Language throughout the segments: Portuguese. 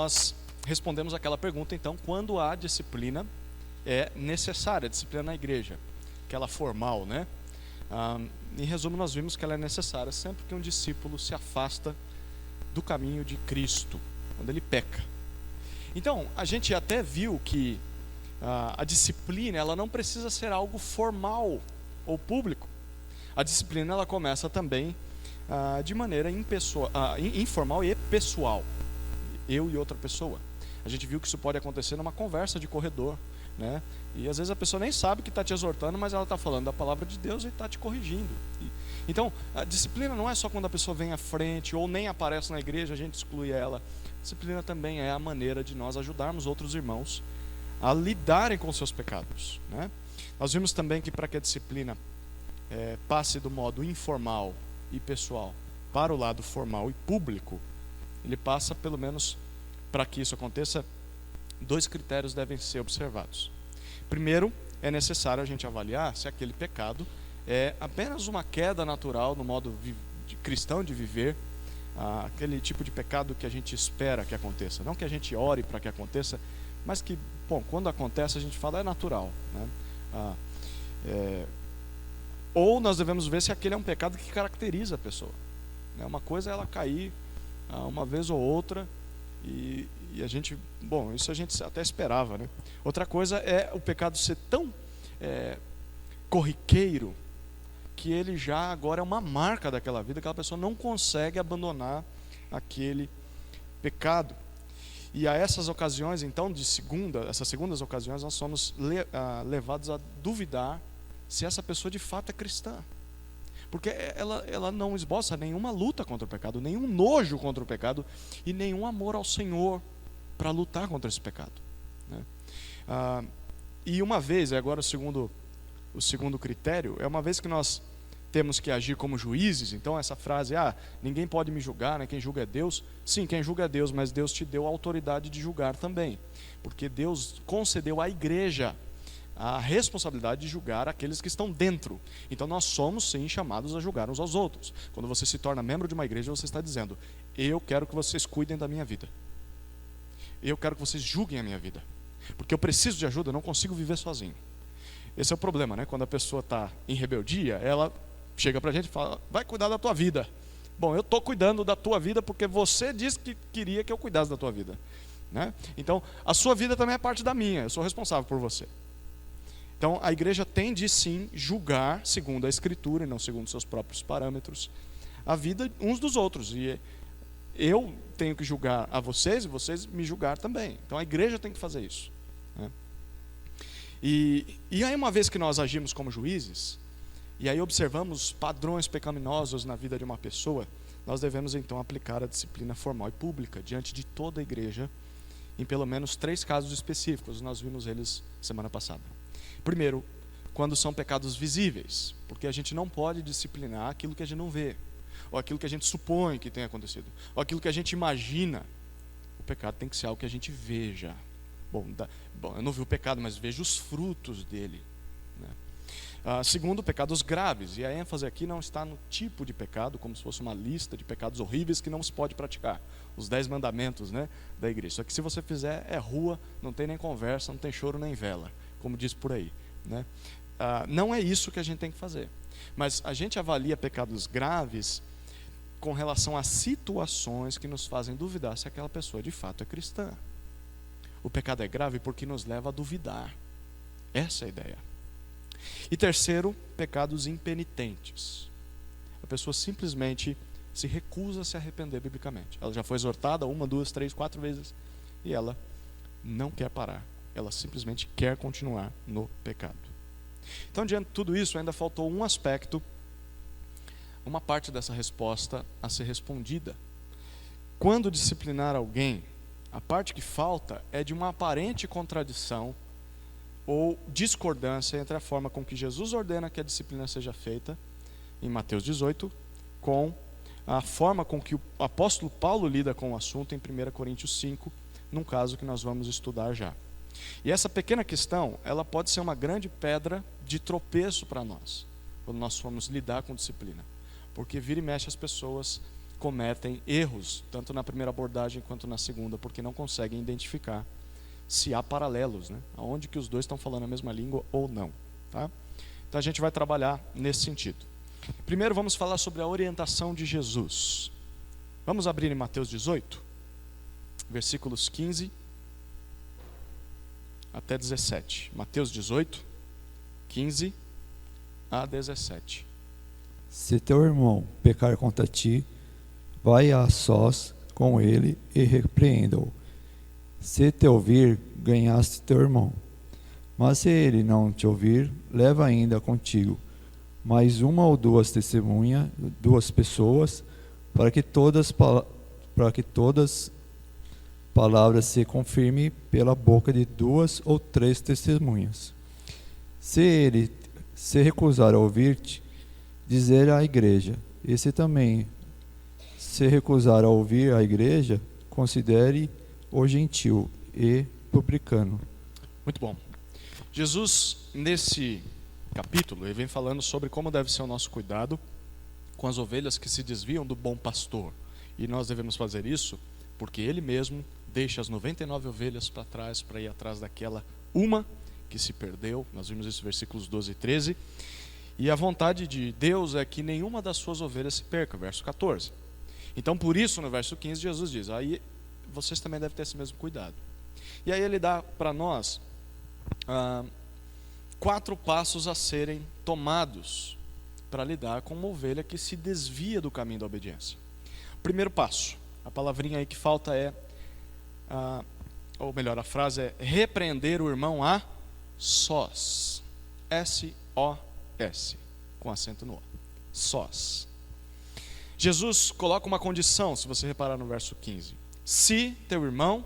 nós respondemos aquela pergunta, então, quando a disciplina é necessária, a disciplina na igreja, aquela formal, né? Em resumo, nós vimos que ela é necessária sempre que um discípulo se afasta do caminho de Cristo, quando ele peca. Então, a gente até viu que a disciplina, ela não precisa ser algo formal ou público. A disciplina, ela começa também de maneira informal e pessoal, eu e outra pessoa. A gente viu que isso pode acontecer numa conversa de corredor, né? E às vezes a pessoa nem sabe que está te exortando, mas ela está falando da palavra de Deus e está te corrigindo. Então, a disciplina não é só quando a pessoa vem à frente ou nem aparece na igreja, a gente exclui ela. A disciplina também é a maneira de nós ajudarmos outros irmãos a lidarem com seus pecados, né? Nós vimos também que para que a disciplina passe do modo informal e pessoal para o lado formal e público, ele passa, pelo menos para que isso aconteça, 2 critérios devem ser observados. Primeiro, é necessário a gente avaliar se aquele pecado é apenas uma queda natural no modo cristão de viver, aquele tipo de pecado que a gente espera que aconteça, não que a gente ore para que aconteça, mas que, bom, quando acontece a gente fala é natural, né? Ou nós devemos ver se aquele é um pecado que caracteriza a pessoa, né? Uma coisa é ela cair uma vez ou outra e a gente, bom, isso a gente até esperava, né? Outra coisa é o pecado ser tão corriqueiro que ele já agora é uma marca daquela vida, aquela pessoa não consegue abandonar aquele pecado. E a essas ocasiões, então, essas segundas ocasiões, nós somos levados a duvidar se essa pessoa de fato é cristã. Porque ela não esboça nenhuma luta contra o pecado, nenhum nojo contra o pecado e nenhum amor ao Senhor para lutar contra esse pecado, né? E uma vez, agora o segundo critério, é uma vez que nós temos que agir como juízes. Então essa frase, ninguém pode me julgar, né? Quem julga é Deus. Sim, quem julga é Deus, mas Deus te deu a autoridade de julgar também, porque Deus concedeu à igreja a responsabilidade de julgar aqueles que estão dentro. Então nós somos sim chamados a julgar uns aos outros. Quando você se torna membro de uma igreja, você está dizendo: eu quero que vocês cuidem da minha vida, eu quero que vocês julguem a minha vida, porque eu preciso de ajuda, eu não consigo viver sozinho. Esse é o problema, né? Quando a pessoa está em rebeldia, ela chega para a gente e fala: vai cuidar da tua vida. Bom, eu estou cuidando da tua vida porque você disse que queria que eu cuidasse da tua vida, né? Então, a sua vida também é parte da minha, eu sou responsável por você. Então, a igreja tem de sim julgar, segundo a Escritura e não segundo seus próprios parâmetros, a vida uns dos outros. E eu tenho que julgar a vocês e vocês me julgar também. Então, a igreja tem que fazer isso, né? E aí, uma vez que nós agimos como juízes, e aí observamos padrões pecaminosos na vida de uma pessoa, nós devemos então aplicar a disciplina formal e pública diante de toda a igreja, em pelo menos 3 casos específicos. Nós vimos eles semana passada. Primeiro, quando são pecados visíveis, porque a gente não pode disciplinar aquilo que a gente não vê, ou aquilo que a gente supõe que tenha acontecido, ou aquilo que a gente imagina. O pecado tem que ser algo que a gente veja. Bom, eu não vi o pecado, mas vejo os frutos dele, né? Segundo, pecados graves, e a ênfase aqui não está no tipo de pecado, como se fosse uma lista de pecados horríveis que não se pode praticar, os 10 mandamentos, né, da igreja. Só que se você fizer, é rua, não tem nem conversa, não tem choro nem vela, como diz por aí, né? Não é isso que a gente tem que fazer, mas a gente avalia pecados graves com relação a situações que nos fazem duvidar se aquela pessoa de fato é cristã. O pecado é grave porque nos leva a duvidar. Essa é a ideia. E terceiro, pecados impenitentes. A pessoa simplesmente se recusa a se arrepender biblicamente. Ela já foi exortada 1, 2, 3, 4 vezes e ela não quer parar. Ela simplesmente quer continuar no pecado. Então, diante de tudo isso, ainda faltou um aspecto, uma parte dessa resposta a ser respondida. Quando disciplinar alguém, a parte que falta é de uma aparente contradição ou discordância entre a forma com que Jesus ordena que a disciplina seja feita, em Mateus 18, com a forma com que o apóstolo Paulo lida com o assunto em 1 Coríntios 5, num caso que nós vamos estudar já. E essa pequena questão, ela pode ser uma grande pedra de tropeço para nós, quando nós formos lidar com disciplina. Porque vira e mexe as pessoas cometem erros, tanto na primeira abordagem quanto na segunda, porque não conseguem identificar se há paralelos, né? Aonde que os dois estão falando a mesma língua ou não, tá? Então a gente vai trabalhar nesse sentido. Primeiro vamos falar sobre a orientação de Jesus. Vamos abrir em Mateus 18, versículos 15 até 17. Mateus 18, 15 a 17. Se teu irmão pecar contra ti, vai a sós com ele e repreenda-o. Se te ouvir, ganhaste teu irmão. Mas se ele não te ouvir, leva ainda contigo mais uma ou duas testemunhas, duas pessoas, para que todas palavras se confirmem pela boca de duas ou três testemunhas. Se ele se recusar a ouvir-te, dizer à igreja. E se também se recusar a ouvir a igreja, considere o gentil e publicano. Muito bom. Jesus, nesse capítulo, ele vem falando sobre como deve ser o nosso cuidado com as ovelhas que se desviam do bom pastor. E nós devemos fazer isso porque ele mesmo deixa as 99 ovelhas para trás para ir atrás daquela uma que se perdeu. Nós vimos isso em versículos 12 e 13. E a vontade de Deus é que nenhuma das suas ovelhas se perca, verso 14. Então, por isso, no verso 15, Jesus diz, aí vocês também devem ter esse mesmo cuidado. E aí ele dá para nós 4 passos a serem tomados para lidar com uma ovelha que se desvia do caminho da obediência. O primeiro passo, a palavrinha aí que falta é, ou melhor, a frase é repreender o irmão a sós. S-O-S, com acento no O. Sós. Jesus coloca uma condição, se você reparar no verso 15. Se teu irmão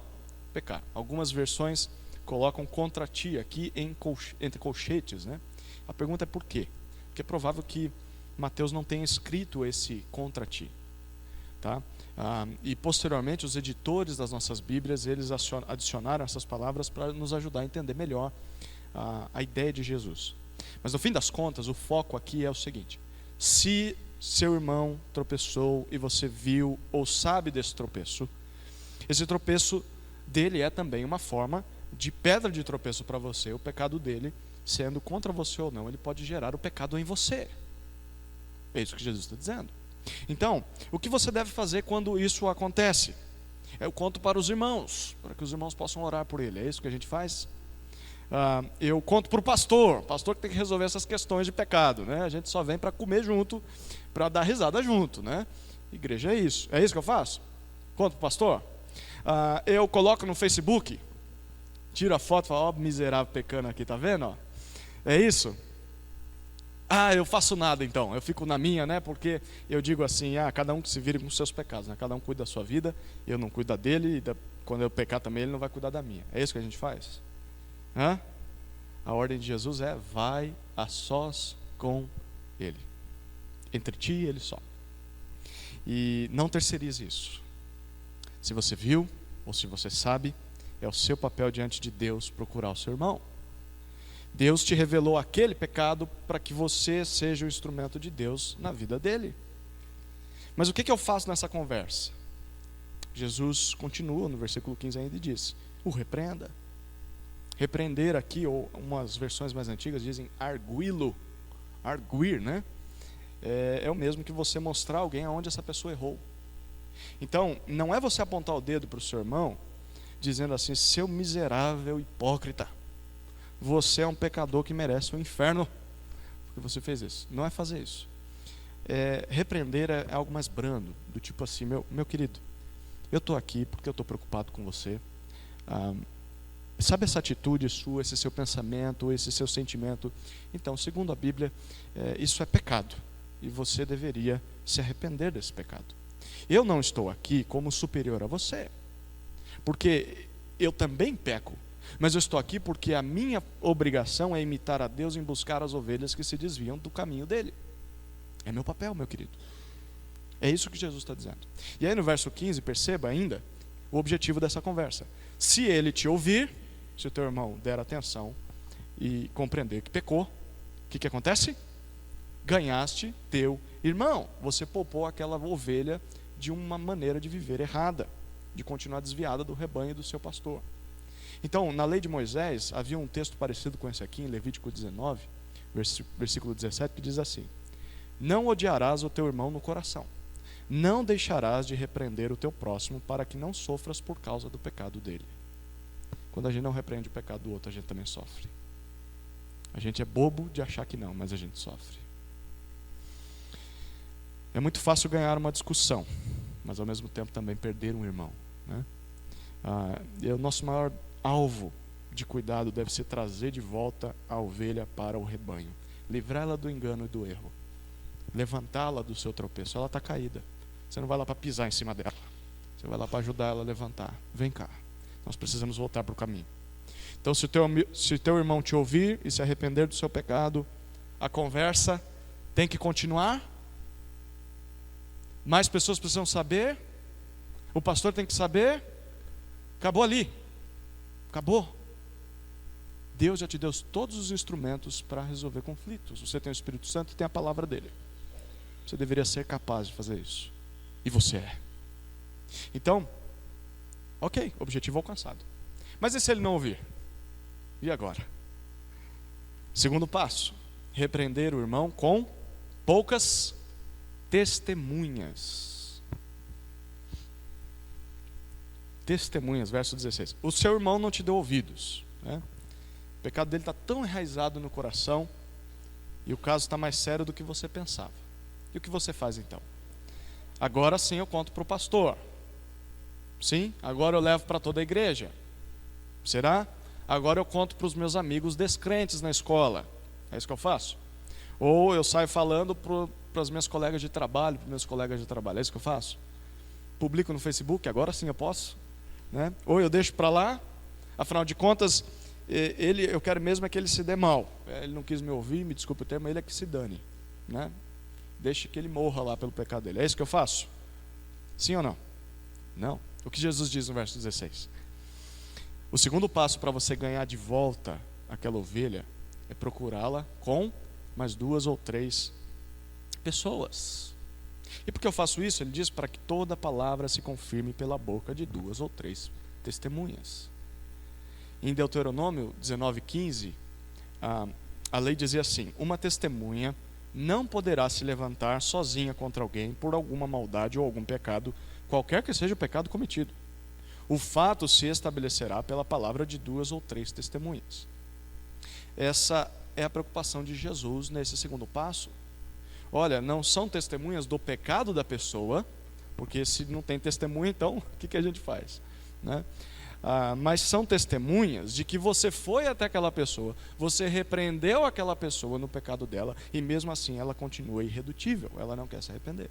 pecar. Algumas versões colocam contra ti aqui entre colchetes, né? A pergunta é por quê? Porque é provável que Mateus não tenha escrito esse contra ti, tá? E posteriormente os editores das nossas Bíblias, eles adicionaram essas palavras para nos ajudar a entender melhor a ideia de Jesus. Mas no fim das contas, o foco aqui é o seguinte: se seu irmão tropeçou e você viu ou sabe desse tropeço, esse tropeço dele é também uma forma de pedra de tropeço para você. O pecado dele, sendo contra você ou não, ele pode gerar o pecado em você. É isso que Jesus está dizendo. Então, o que você deve fazer quando isso acontece? Eu conto para os irmãos, para que os irmãos possam orar por ele. É isso que a gente faz? Eu conto para o pastor que tem que resolver essas questões de pecado, né? A gente só vem para comer junto, para dar risada junto, né? Igreja é isso que eu faço? Conto para o pastor? Eu coloco no Facebook, tiro a foto e falo, ó, miserável pecando aqui, tá vendo? Ó? É isso? Eu faço nada então, eu fico na minha, né? Porque eu digo assim, cada um que se vire com os seus pecados, né? Cada um cuida da sua vida, eu não cuido dele, e quando eu pecar também ele não vai cuidar da minha. É isso que a gente faz? A ordem de Jesus é, vai a sós com ele, entre ti e ele só. E não terceirize isso. Se você viu, ou se você sabe, é o seu papel diante de Deus procurar o seu irmão. Deus te revelou aquele pecado para que você seja o instrumento de Deus na vida dele. Mas o que eu faço nessa conversa? Jesus continua no versículo 15 ainda e diz, o repreenda. Repreender aqui, ou umas versões mais antigas dizem arguí-lo, arguir, né? É o mesmo que você mostrar a alguém aonde essa pessoa errou. Então, não é você apontar o dedo para o seu irmão, dizendo assim, seu miserável hipócrita, você é um pecador que merece o inferno, porque você fez isso. Não é fazer isso. Repreender é algo mais brando, do tipo assim, meu querido, eu estou aqui porque eu estou preocupado com você. Sabe essa atitude sua, esse seu pensamento, esse seu sentimento? Então, segundo a Bíblia, isso é pecado. E você deveria se arrepender desse pecado. Eu não estou aqui como superior a você, porque eu também peco. Mas eu estou aqui porque a minha obrigação é imitar a Deus em buscar as ovelhas que se desviam do caminho dele. É meu papel, meu querido. É isso que Jesus está dizendo. E aí no verso 15, perceba ainda o objetivo dessa conversa. Se ele te ouvir, se o teu irmão der atenção e compreender que pecou, o que acontece? Ganhaste teu irmão. Você poupou aquela ovelha de uma maneira de viver errada, de continuar desviada do rebanho do seu pastor. Então, na lei de Moisés, havia um texto parecido com esse aqui, em Levítico 19, versículo 17, que diz assim: não odiarás o teu irmão no coração, não deixarás de repreender o teu próximo, para que não sofras por causa do pecado dele. Quando a gente não repreende o pecado do outro, a gente também sofre. A gente é bobo de achar que não, mas a gente sofre. É muito fácil ganhar uma discussão, mas ao mesmo tempo também perder um irmão, né? E o nosso maior alvo de cuidado deve ser trazer de volta a ovelha para o rebanho, livrá-la do engano e do erro, levantá-la do seu tropeço. Ela está caída, você não vai lá para pisar em cima dela, você vai lá para ajudar ela a levantar. Vem cá, nós precisamos voltar para o caminho. Então, se o teu irmão te ouvir e se arrepender do seu pecado, a conversa tem que continuar. Mais pessoas precisam saber, o pastor tem que saber. Acabou ali, acabou. Deus já te deu todos os instrumentos para resolver conflitos. Você tem o Espírito Santo e tem a palavra dele. Você deveria ser capaz de fazer isso, e você é. Então, ok, objetivo alcançado. Mas e se ele não ouvir? E agora? Segundo passo: repreender o irmão com poucas testemunhas. Testemunhas, verso 16. O seu irmão não te deu ouvidos, né? O pecado dele está tão enraizado no coração, e o caso está mais sério do que você pensava. E o que você faz então? Agora sim eu conto para o pastor. Sim, agora eu levo para toda a igreja. Será? Agora eu conto para os meus amigos descrentes na escola. É isso que eu faço? Ou eu saio falando para as minhas colegas de trabalho, para os meus colegas de trabalho. É isso que eu faço? Publico no Facebook, agora sim eu posso, né? Ou eu deixo para lá, afinal de contas, eu quero mesmo é que ele se dê mal. Ele não quis me ouvir, me desculpe o termo, ele é que se dane, né? Deixe que ele morra lá pelo pecado dele. É isso que eu faço? Sim ou não? Não. O que Jesus diz no verso 16? O segundo passo para você ganhar de volta aquela ovelha é procurá-la com mais 2 ou 3 pessoas. E por que eu faço isso? Ele diz: para que toda palavra se confirme pela boca de 2 ou 3 testemunhas. Em Deuteronômio 19:15, a lei dizia assim: uma testemunha não poderá se levantar sozinha contra alguém por alguma maldade ou algum pecado, qualquer que seja o pecado cometido. O fato se estabelecerá pela palavra de 2 ou 3 testemunhas. Essa é a preocupação de Jesus nesse segundo passo. Olha, não são testemunhas do pecado da pessoa, porque se não tem testemunha, então o que a gente faz, né? Mas são testemunhas de que você foi até aquela pessoa, você repreendeu aquela pessoa no pecado dela, e mesmo assim ela continua irredutível, ela não quer se arrepender.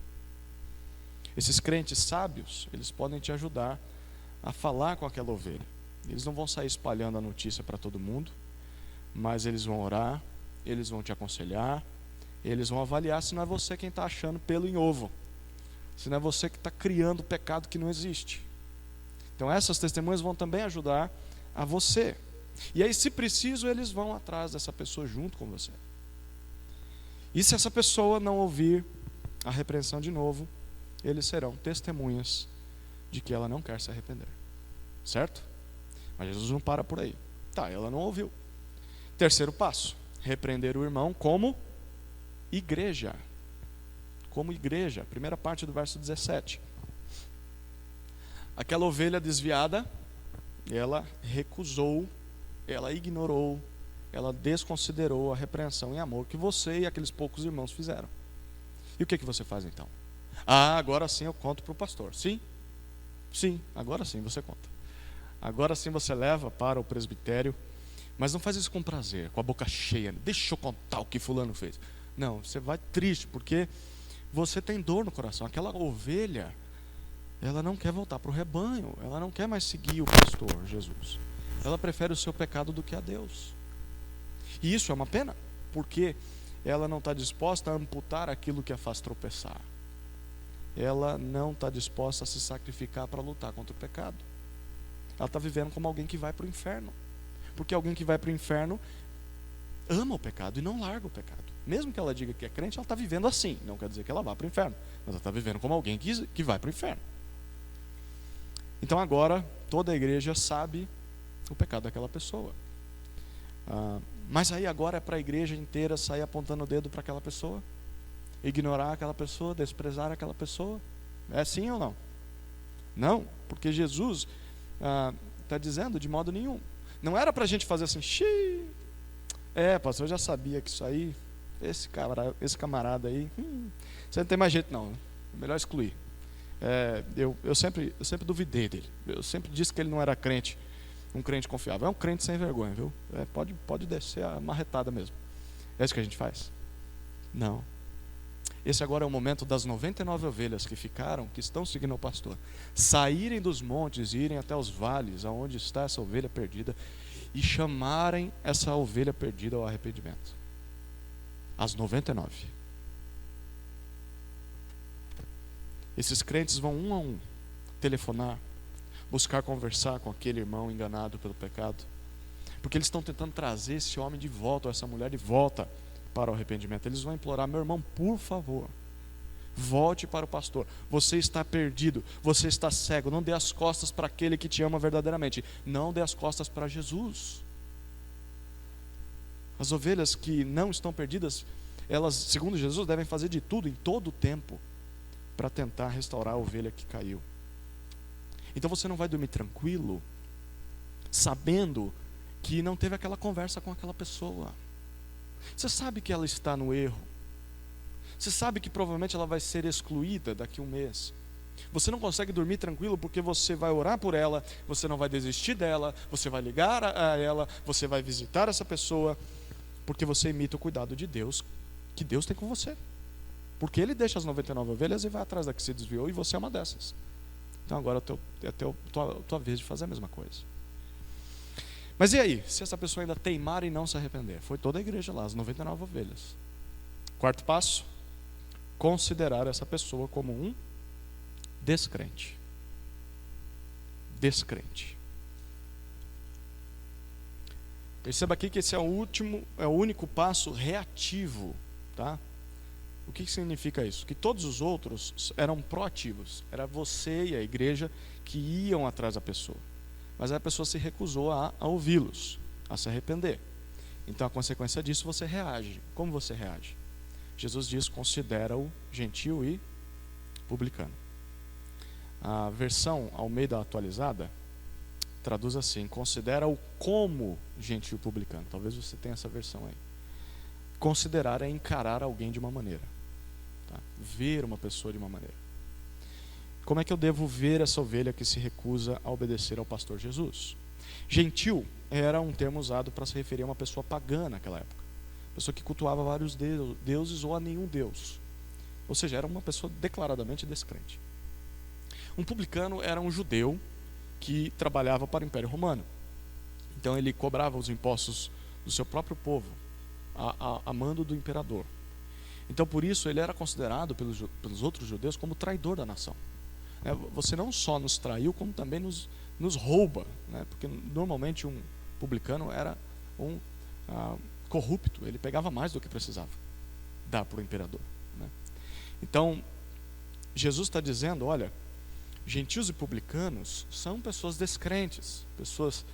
Esses crentes sábios, eles podem te ajudar a falar com aquela ovelha. Eles não vão sair espalhando a notícia para todo mundo, mas eles vão orar, eles vão te aconselhar, eles vão avaliar se não é você quem está achando pelo em ovo, se não é você que está criando pecado que não existe. Então essas testemunhas vão também ajudar a você. E aí, se preciso, eles vão atrás dessa pessoa junto com você. E se essa pessoa não ouvir a repreensão de novo, eles serão testemunhas de que ela não quer se arrepender. Certo? Mas Jesus não para por aí. Tá, ela não ouviu. Terceiro passo: repreender o irmão como igreja. Como igreja. Primeira parte do verso 17. Aquela ovelha desviada, ela recusou, ela ignorou, ela desconsiderou a repreensão em amor que você e aqueles poucos irmãos fizeram. E o que você faz então? Agora sim eu conto para o pastor. Sim? Sim, agora sim você conta. Agora sim você leva para o presbitério, mas não faz isso com prazer, com a boca cheia. Deixa eu contar o que fulano fez. Não, você vai triste, porque você tem dor no coração. Aquela ovelha, ela não quer voltar para o rebanho, ela não quer mais seguir o pastor Jesus. Ela prefere o seu pecado do que a Deus. E isso é uma pena, porque ela não está disposta a amputar aquilo que a faz tropeçar. Ela não está disposta a se sacrificar para lutar contra o pecado. Ela está vivendo como alguém que vai para o inferno. Porque alguém que vai para o inferno ama o pecado e não larga o pecado. Mesmo que ela diga que é crente, ela está vivendo assim. Não quer dizer que ela vá para o inferno, mas ela está vivendo como alguém que vai para o inferno. Então agora toda a igreja sabe o pecado daquela pessoa. Mas aí agora é para a igreja inteira sair apontando o dedo para aquela pessoa? Ignorar aquela pessoa, desprezar aquela pessoa? É sim ou não? Não, porque Jesus está dizendo de modo nenhum. Não era para a gente fazer assim, xiii, pastor, eu já sabia que isso aí, esse camarada aí, você não tem mais jeito não, é melhor excluir. Eu sempre duvidei dele, eu sempre disse que ele não era crente, um crente confiável. É um crente sem vergonha, viu? Pode descer a marretada mesmo. É isso que a gente faz? Não. Esse agora é o momento das 99 ovelhas que ficaram, que estão seguindo o pastor, saírem dos montes e irem até os vales, aonde está essa ovelha perdida, e chamarem essa ovelha perdida ao arrependimento. As 99. Esses crentes vão um a um telefonar, buscar conversar com aquele irmão enganado pelo pecado, porque eles estão tentando trazer esse homem de volta, ou essa mulher de volta para o arrependimento. Eles vão implorar: meu irmão, por favor, volte para o pastor. Você está perdido, você está cego. Não dê as costas para aquele que te ama verdadeiramente. Não dê as costas para Jesus. As ovelhas que não estão perdidas, elas, segundo Jesus, devem fazer de tudo em todo o tempo para tentar restaurar a ovelha que caiu. Então você não vai dormir tranquilo sabendo que não teve aquela conversa com aquela pessoa. Você sabe que ela está no erro. Você sabe que provavelmente ela vai ser excluída daqui a um mês. Você não consegue dormir tranquilo porque você vai orar por ela, você não vai desistir dela, você vai ligar a ela, você vai visitar essa pessoa, porque você imita o cuidado de Deus, que Deus tem com você. Porque Ele deixa as 99 ovelhas e vai atrás da que se desviou, e você é uma dessas. Então agora é a tua vez de fazer a mesma coisa. Mas e aí, se essa pessoa ainda teimar e não se arrepender? Foi toda a igreja lá, as 99 ovelhas. Quarto passo: considerar essa pessoa como um descrente. Descrente. Perceba aqui que esse é o único passo reativo, tá? O que significa isso? Que todos os outros eram proativos. Era você e a igreja que iam atrás da pessoa. Mas a pessoa se recusou a ouvi-los, a se arrepender. Então a consequência disso, você reage. Como você reage? Jesus diz: considera-o gentil e publicano. A versão Almeida atualizada traduz assim: considera-o como gentil e publicano. Talvez você tenha essa versão aí. Considerar é encarar alguém de uma maneira, tá? Ver uma pessoa de uma maneira. Como é que eu devo ver essa ovelha que se recusa a obedecer ao pastor Jesus? Gentil era um termo usado para se referir a uma pessoa pagã naquela época. Pessoa que cultuava vários deuses ou a nenhum deus. Ou seja, era uma pessoa declaradamente descrente. Um publicano era um judeu que trabalhava para o Império Romano. Então ele cobrava os impostos do seu próprio povo, a mando do imperador. Então por isso ele era considerado pelos outros judeus como traidor da nação. Você não só nos traiu, como também nos rouba, né? Porque normalmente um publicano era um corrupto, ele pegava mais do que precisava dar para o imperador, né? Então Jesus está dizendo: olha, gentios e publicanos são pessoas descrentes, pessoas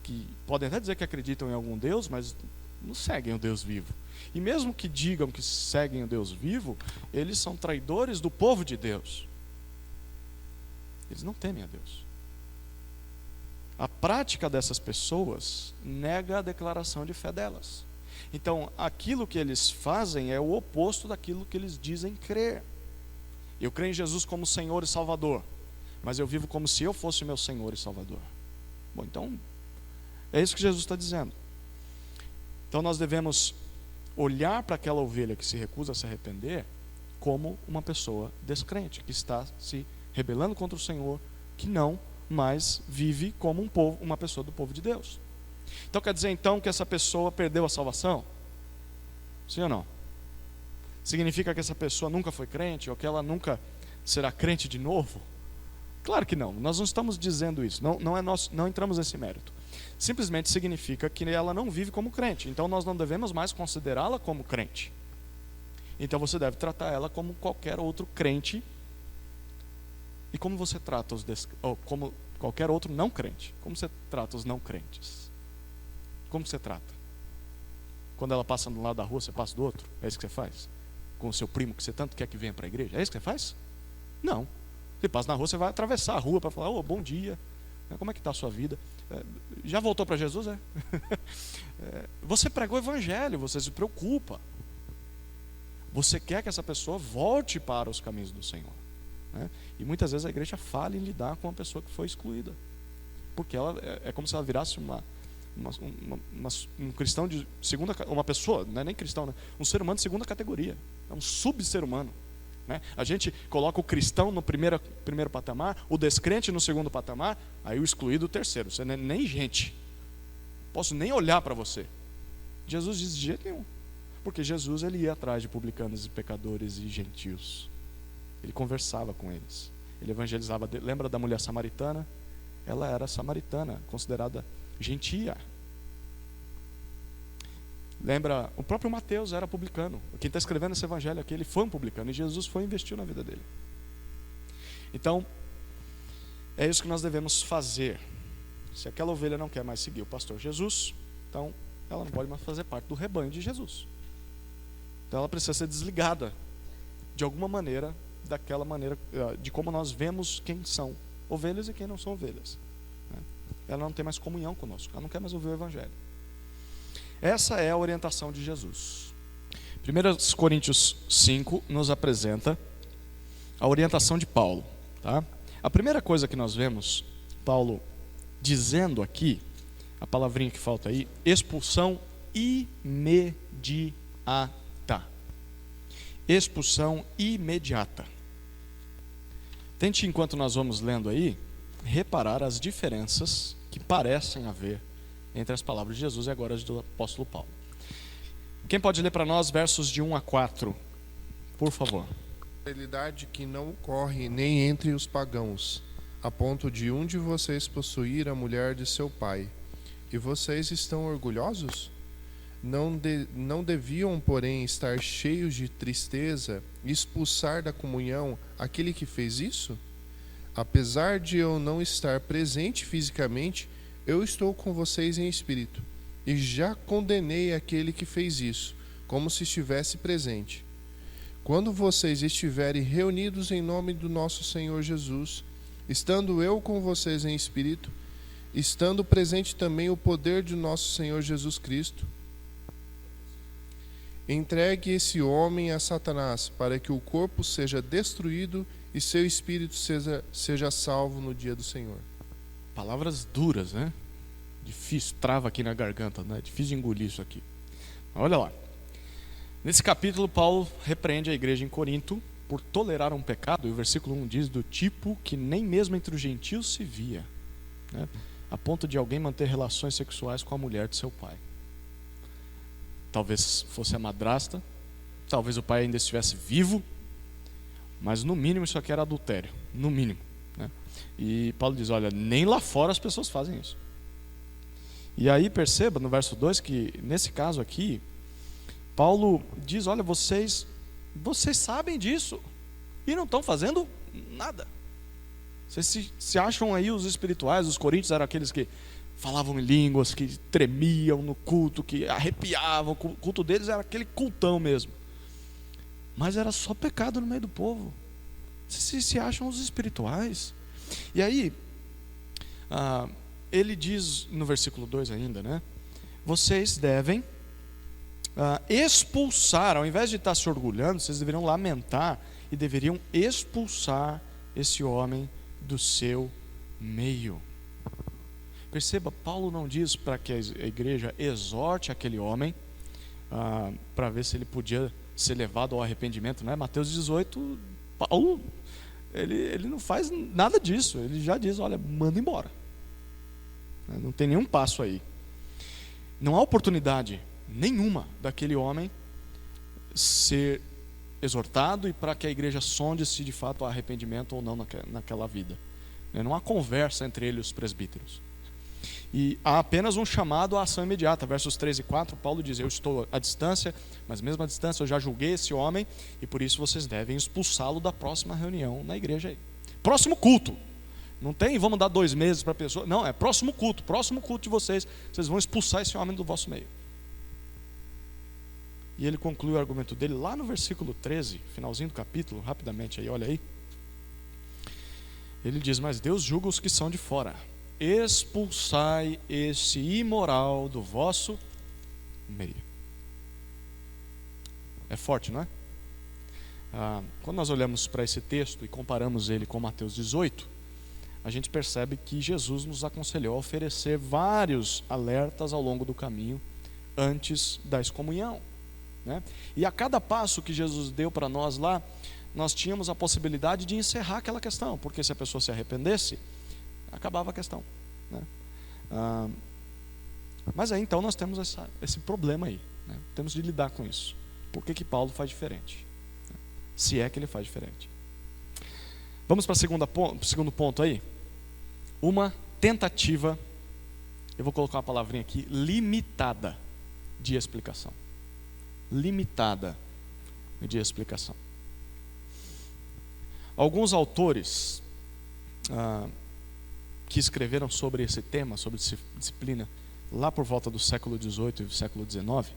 que podem até dizer que acreditam em algum Deus, mas não seguem o Deus vivo. E mesmo que digam que seguem o Deus vivo, eles são traidores do povo de Deus. Eles não temem a Deus. A prática dessas pessoas nega a declaração de fé delas. Então, aquilo que eles fazem é o oposto daquilo que eles dizem crer. Eu creio em Jesus como Senhor e Salvador, mas eu vivo como se eu fosse meu Senhor e Salvador. Bom, então, é isso que Jesus está dizendo. Então nós devemos olhar para aquela ovelha que se recusa a se arrepender como uma pessoa descrente, que está se rebelando contra o Senhor, que não mais vive como uma pessoa do povo de Deus. Então quer dizer então que essa pessoa perdeu a salvação? Sim ou não? Significa que essa pessoa nunca foi crente, ou que ela nunca será crente de novo? Claro que não, nós não estamos dizendo isso, não entramos nesse mérito. Simplesmente significa que ela não vive como crente, então nós não devemos mais considerá-la como crente. Então você deve tratar ela como qualquer outro crente. E como você trata como qualquer outro não crente? Como você trata os não crentes? Como você trata? Quando ela passa do lado da rua, você passa do outro? É isso que você faz? Com o seu primo que você tanto quer que venha para a igreja? É isso que você faz? Não. Você passa na rua, você vai atravessar a rua para falar: bom dia, como é que está a sua vida? Já voltou para Jesus? Você pregou o evangelho, você se preocupa. Você quer que essa pessoa volte para os caminhos do Senhor. E muitas vezes a igreja falha em lidar com uma pessoa que foi excluída, porque ela é como se ela virasse um cristão de segunda, uma pessoa, não é nem cristão, né? Um ser humano de segunda categoria, é um sub-ser humano, né? A gente coloca o cristão no primeiro patamar, o descrente no segundo patamar, aí o excluído no terceiro. Você não é nem gente, posso nem olhar para você. Jesus diz: de jeito nenhum, porque Jesus ele ia atrás de publicanos e pecadores e gentios. Ele conversava com eles, ele evangelizava. Lembra da mulher samaritana? Ela era samaritana, considerada gentia. Lembra, o próprio Mateus era publicano. Quem está escrevendo esse evangelho aqui, ele foi um publicano, e Jesus foi e investiu na vida dele. Então, é isso que nós devemos fazer. Se aquela ovelha não quer mais seguir o pastor Jesus, então ela não pode mais fazer parte do rebanho de Jesus. Então ela precisa ser desligada de alguma maneira, daquela maneira de como nós vemos quem são ovelhas e quem não são ovelhas. Ela não tem mais comunhão conosco, ela não quer mais ouvir o evangelho. Essa é a orientação de Jesus. 1 Coríntios 5 nos apresenta a orientação de Paulo, tá? A primeira coisa que nós vemos Paulo dizendo aqui, a palavrinha que falta aí: expulsão imediata. Expulsão imediata. Tente, enquanto nós vamos lendo aí, reparar as diferenças que parecem haver entre as palavras de Jesus e agora as do apóstolo Paulo. Quem pode ler para nós versos de 1 a 4, por favor? Realidade que não ocorre nem entre os pagãos, a ponto de um de vocês possuir a mulher de seu pai. E vocês estão orgulhosos? Não deviam, porém, estar cheios de tristeza e expulsar da comunhão aquele que fez isso? Apesar de eu não estar presente fisicamente, eu estou com vocês em espírito, e já condenei aquele que fez isso, como se estivesse presente. Quando vocês estiverem reunidos em nome do nosso Senhor Jesus, estando eu com vocês em espírito, estando presente também o poder de nosso Senhor Jesus Cristo, entregue esse homem a Satanás, para que o corpo seja destruído e seu espírito seja salvo no dia do Senhor. Palavras duras, né? Difícil, trava aqui na garganta, né? Difícil de engolir isso aqui. Olha lá. Nesse capítulo, Paulo repreende a igreja em Corinto por tolerar um pecado, e o versículo 1 diz: do tipo que nem mesmo entre os gentios se via, né? A ponto de alguém manter relações sexuais com a mulher de seu pai. Talvez fosse a madrasta, talvez o pai ainda estivesse vivo, mas no mínimo isso aqui era adultério, no mínimo, né? E Paulo diz: olha, nem lá fora as pessoas fazem isso. E aí perceba no verso 2 que nesse caso aqui, Paulo diz: olha, vocês sabem disso e não estão fazendo nada. Vocês se acham aí os espirituais. Os coríntios eram aqueles que falavam em línguas, que tremiam no culto, que arrepiavam. O culto deles era aquele cultão mesmo, mas era só pecado no meio do povo. Vocês se acham os espirituais. E aí ele diz no versículo 2 ainda, né? Vocês devem expulsar, ao invés de estar se orgulhando, vocês deveriam lamentar e deveriam expulsar esse homem do seu meio. Perceba, Paulo não diz para que a igreja exorte aquele homem para ver se ele podia ser levado ao arrependimento, né? Mateus 18, Paulo ele não faz nada disso. Ele já diz: olha, manda embora. Não tem nenhum passo aí. Não há oportunidade nenhuma daquele homem ser exortado e para que a igreja sonde se de fato há arrependimento ou não naquela vida. Não há conversa entre ele e os presbíteros. E há apenas um chamado à ação imediata. Versos 3 e 4, Paulo diz: eu estou à distância, mas mesmo à distância eu já julguei esse homem, e por isso vocês devem expulsá-lo da próxima reunião na igreja aí. Próximo culto. Não tem, vamos dar 2 meses para a pessoa. Não, é próximo culto de vocês vão expulsar esse homem do vosso meio. E ele conclui o argumento dele lá no versículo 13, finalzinho do capítulo, rapidamente aí, olha aí. Ele diz: mas Deus julga os que são de fora. Expulsai esse imoral do vosso meio. É forte, não é? Quando nós olhamos para esse texto e comparamos ele com Mateus 18, a gente percebe que Jesus nos aconselhou a oferecer vários alertas ao longo do caminho antes da excomunhão, né? E a cada passo que Jesus deu para nós lá, nós tínhamos a possibilidade de encerrar aquela questão, porque se a pessoa se arrependesse, acabava a questão, né? Mas aí então nós temos esse problema aí, né? Temos de lidar com isso. Por que Paulo faz diferente? Se é que ele faz diferente. Vamos para o segundo ponto aí. Uma tentativa, eu vou colocar uma palavrinha aqui, limitada de explicação. Limitada de explicação. Alguns autores que escreveram sobre esse tema, sobre disciplina, lá por volta do século XVIII e do século XIX,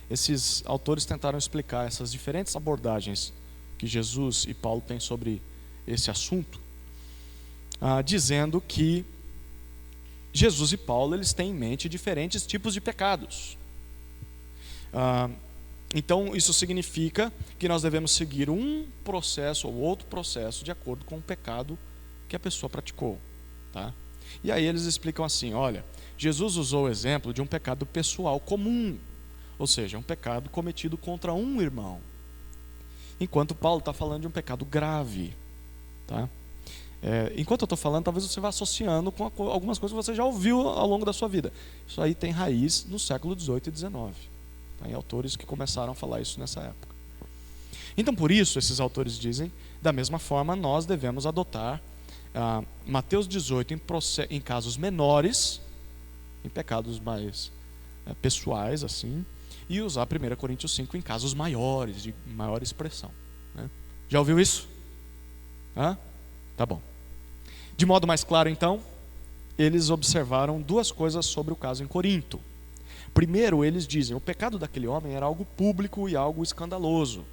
esses autores tentaram explicar essas diferentes abordagens que Jesus e Paulo têm sobre esse assunto, dizendo que Jesus e Paulo eles têm em mente diferentes tipos de pecados. Então isso significa que nós devemos seguir um processo ou outro processo de acordo com o pecado que a pessoa praticou, tá? E aí eles explicam assim: olha, Jesus usou o exemplo de um pecado pessoal comum, ou seja, um pecado cometido contra um irmão, enquanto Paulo está falando de um pecado grave, tá? Enquanto eu estou falando, talvez você vá associando com algumas coisas que você já ouviu ao longo da sua vida. Isso aí tem raiz no século XVIII e XIX. Tem autores que começaram a falar isso nessa época. Então, por isso, esses autores dizem, da mesma forma, nós devemos adotar Mateus 18 em casos menores, em pecados mais pessoais, assim, e usar 1 Coríntios 5 em casos maiores, de maior expressão, né? Já ouviu isso? Tá bom. De modo mais claro, então, eles observaram 2 coisas sobre o caso em Corinto. Primeiro, eles dizem, o pecado daquele homem era algo público e algo escandaloso.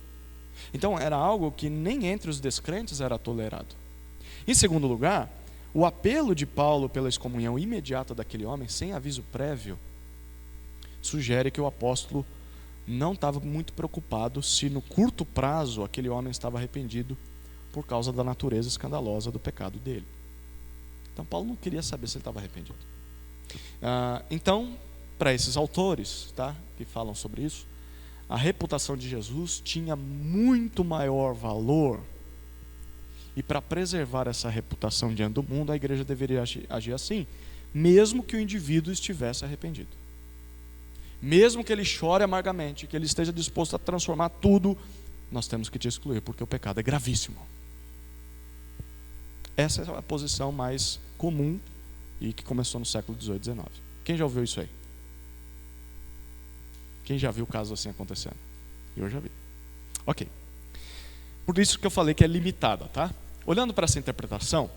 Então, era algo que nem entre os descrentes era tolerado. Em segundo lugar, o apelo de Paulo pela excomunhão imediata daquele homem, sem aviso prévio, sugere que o apóstolo não estava muito preocupado se no curto prazo aquele homem estava arrependido por causa da natureza escandalosa do pecado dele. Então, Paulo não queria saber se ele estava arrependido. Então, para esses autores, tá, que falam sobre isso, a reputação de Jesus tinha muito maior valor, e para preservar essa reputação diante do mundo, a igreja deveria agir assim, mesmo que o indivíduo estivesse arrependido, mesmo que ele chore amargamente, que ele esteja disposto a transformar tudo, nós temos que te excluir, porque o pecado é gravíssimo. Essa é a posição mais comum e que começou no século XVIII e XIX. Quem já ouviu isso aí? Quem já viu casos assim acontecendo? Eu já vi. Ok. Por isso que eu falei que é limitada, tá? Olhando para essa interpretação,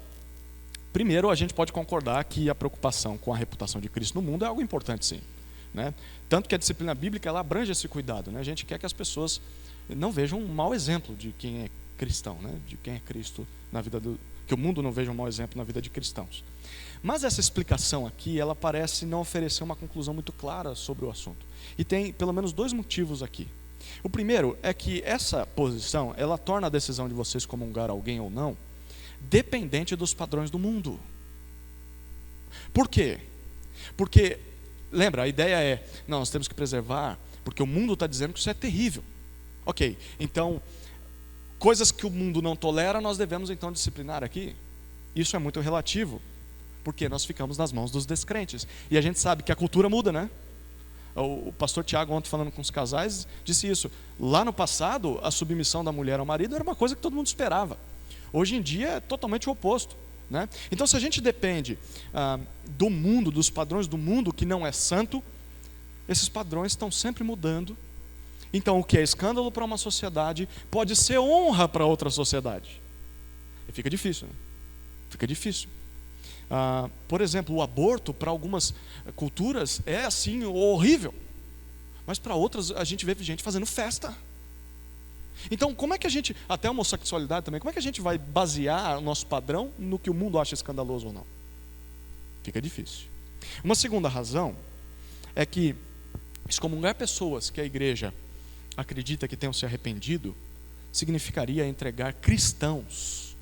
primeiro a gente pode concordar que a preocupação com a reputação de Cristo no mundo é algo importante, sim, né? Tanto que a disciplina bíblica ela abrange esse cuidado, né? A gente quer que as pessoas não vejam um mau exemplo de quem é cristão, né? De quem é Cristo na vida que o mundo não veja um mau exemplo na vida de cristãos. Mas essa explicação aqui, ela parece não oferecer uma conclusão muito clara sobre o assunto. E tem pelo menos 2 motivos aqui. O primeiro é que essa posição, ela torna a decisão de vocês comungar alguém ou não, dependente dos padrões do mundo. Por quê? Porque, lembra, a ideia é, não, nós temos que preservar, porque o mundo está dizendo que isso é terrível. Ok, então, coisas que o mundo não tolera, nós devemos então disciplinar aqui. Isso é muito relativo, porque nós ficamos nas mãos dos descrentes. E a gente sabe que a cultura muda, né? O pastor Tiago, ontem falando com os casais, disse isso. Lá no passado, a submissão da mulher ao marido era uma coisa que todo mundo esperava. Hoje em dia é totalmente o oposto. né? Então, se a gente depende do mundo, dos padrões do mundo que não é santo, esses padrões estão sempre mudando. Então, o que é escândalo para uma sociedade pode ser honra para outra sociedade. E fica difícil, né? Fica difícil. Por exemplo, o aborto para algumas culturas é assim horrível, mas para outras a gente vê gente fazendo festa. Então, como é que a gente, até a homossexualidade também, como é que a gente vai basear o nosso padrão no que o mundo acha escandaloso ou não? Fica difícil. Uma segunda razão é que excomungar pessoas que a igreja acredita que tenham se arrependido significaria entregar cristãos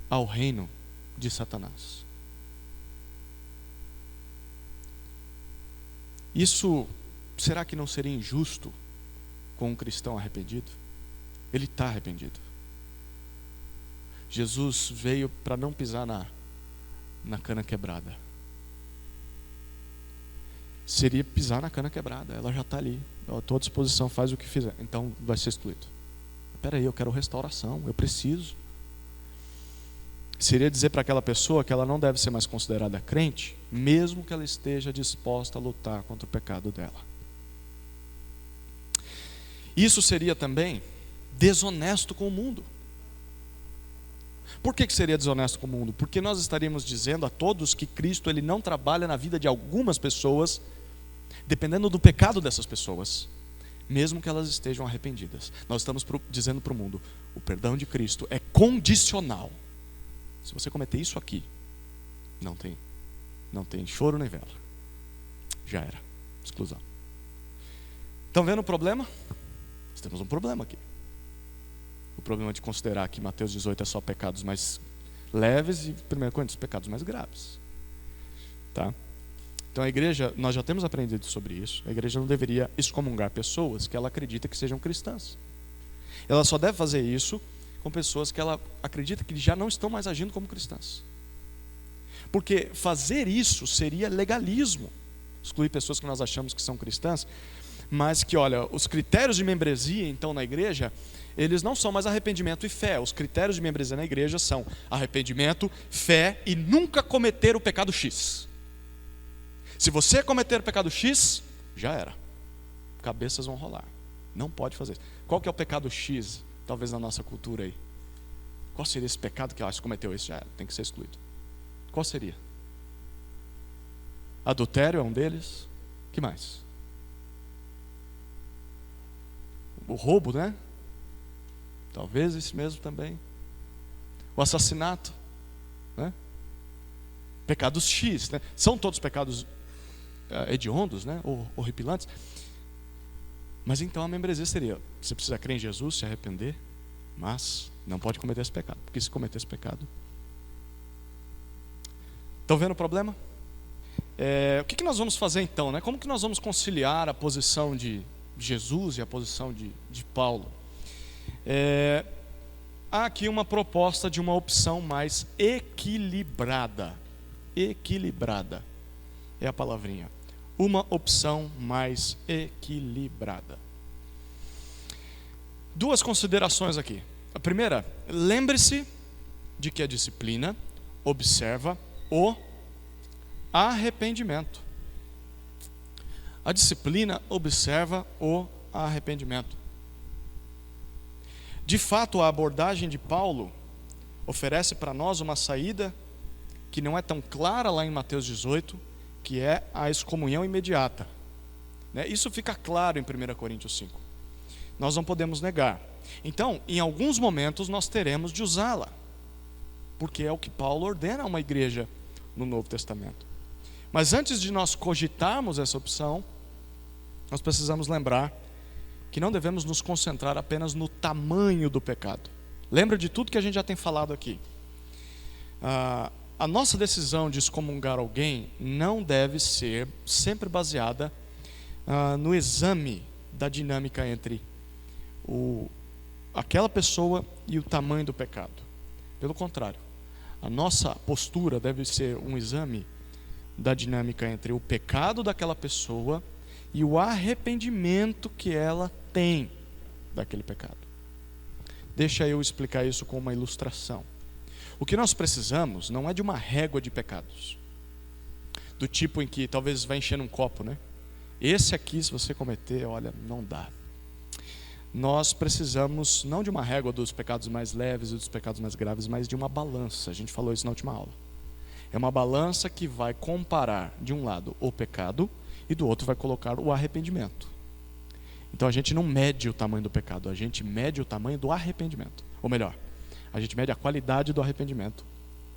ao reino de Satanás. Isso, será que não seria injusto com um cristão arrependido? Ele está arrependido. Jesus veio para não pisar na cana quebrada. Seria pisar na cana quebrada. Ela já está ali, à tua disposição, faz o que fizer. Então vai ser excluído. Espera aí, eu quero restauração, eu preciso. Seria dizer para aquela pessoa que ela não deve ser mais considerada crente, mesmo que ela esteja disposta a lutar contra o pecado dela. Isso seria também desonesto com o mundo. Por que seria desonesto com o mundo? Porque nós estaríamos dizendo a todos que Cristo ele não trabalha na vida de algumas pessoas, dependendo do pecado dessas pessoas, mesmo que elas estejam arrependidas. Nós estamos dizendo para o mundo, o perdão de Cristo é condicional. Se você cometer isso aqui, não tem choro nem vela. Já era, exclusão. Estão vendo o problema? Nós temos um problema aqui. O problema de considerar que Mateus 18 é só pecados mais leves e 1 Coríntios pecados mais graves. Tá? Então a igreja, nós já temos aprendido sobre isso. A igreja não deveria excomungar pessoas que ela acredita que sejam cristãs. Ela só deve fazer isso com pessoas que ela acredita que já não estão mais agindo como cristãs. Porque fazer isso seria legalismo. Excluir pessoas que nós achamos que são cristãs, mas que, olha, os critérios de membresia, então, na igreja, eles não são mais arrependimento e fé. Os critérios de membresia na igreja são arrependimento, fé e nunca cometer o pecado X. Se você cometer o pecado X, já era. Cabeças vão rolar. Não pode fazer isso. Qual que é o pecado X, talvez na nossa cultura aí? Qual seria esse pecado que se cometeu esse? Já era, tem que ser excluído. Qual seria? Adultério é um deles. Que mais? O roubo, né? Talvez esse mesmo também. O assassinato, né? Pecados X, né? São todos pecados hediondos, né? Ou horripilantes. Mas então a membresia seria: você precisa crer em Jesus, se arrepender, mas não pode cometer esse pecado, porque se cometer esse pecado. Estão vendo o problema? O que nós vamos fazer então, né? Como que nós vamos conciliar a posição de Jesus e a posição de Paulo? Há aqui uma proposta de uma opção mais equilibrada. Equilibrada é a palavrinha. Uma opção mais equilibrada. Duas considerações aqui. A primeira, lembre-se de que a disciplina observa o arrependimento. A disciplina observa o arrependimento. De fato, a abordagem de Paulo oferece para nós uma saída que não é tão clara lá em Mateus 18, que é a excomunhão imediata. Isso fica claro em 1 Coríntios 5. Nós não podemos negar. Então, em alguns momentos nós teremos de usá-la, porque é o que Paulo ordena a uma igreja no Novo Testamento. Mas antes de nós cogitarmos essa opção, nós precisamos lembrar que não devemos nos concentrar apenas no tamanho do pecado. Lembra de tudo que a gente já tem falado aqui. A nossa decisão de excomungar alguém não deve ser sempre baseada no exame da dinâmica entre aquela pessoa e o tamanho do pecado. Pelo contrário, a nossa postura deve ser um exame da dinâmica entre o pecado daquela pessoa e o arrependimento que ela tem daquele pecado. Deixa eu explicar isso com uma ilustração. O que nós precisamos não é de uma régua de pecados, do tipo em que talvez vai enchendo um copo, né? Esse aqui, se você cometer, olha, não dá. Nós precisamos não de uma régua dos pecados mais leves e dos pecados mais graves, mas de uma balança. A gente falou isso na última aula. É uma balança que vai comparar, de um lado, o pecado e do outro vai colocar o arrependimento. Então a gente não mede o tamanho do pecado, a gente mede o tamanho do arrependimento. Ou melhor, a gente mede a qualidade do arrependimento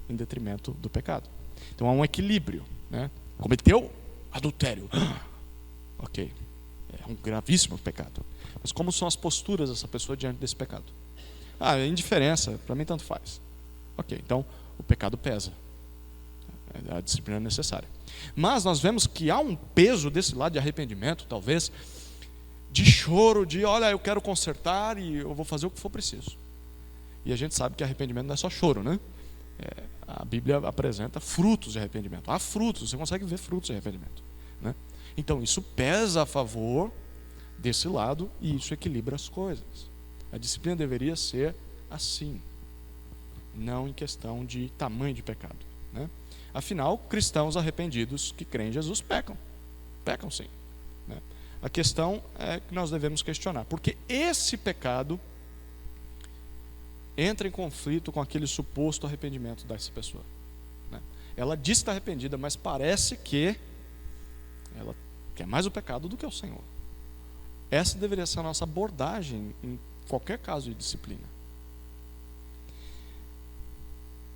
em detrimento do pecado. Então há um equilíbrio, né? Cometeu adultério. Ok, é um gravíssimo pecado. Mas como são as posturas dessa pessoa diante desse pecado? É indiferença, para mim tanto faz. Ok, então o pecado pesa. A disciplina é necessária. Mas nós vemos que há um peso desse lado de arrependimento, talvez, de choro, de olha, eu quero consertar e eu vou fazer o que for preciso. E a gente sabe que arrependimento não é só choro, né? A Bíblia apresenta frutos de arrependimento. Há frutos, você consegue ver frutos de arrependimento, né? Então isso pesa a favor desse lado e isso equilibra as coisas. A disciplina deveria ser assim, não em questão de tamanho de pecado, né? Afinal, cristãos arrependidos que creem em Jesus pecam sim, né? A questão é que nós devemos questionar, porque esse pecado entra em conflito com aquele suposto arrependimento dessa pessoa, né? Ela diz que está arrependida, mas parece que ela quer mais o pecado do que o Senhor. Essa deveria ser a nossa abordagem em qualquer caso de disciplina.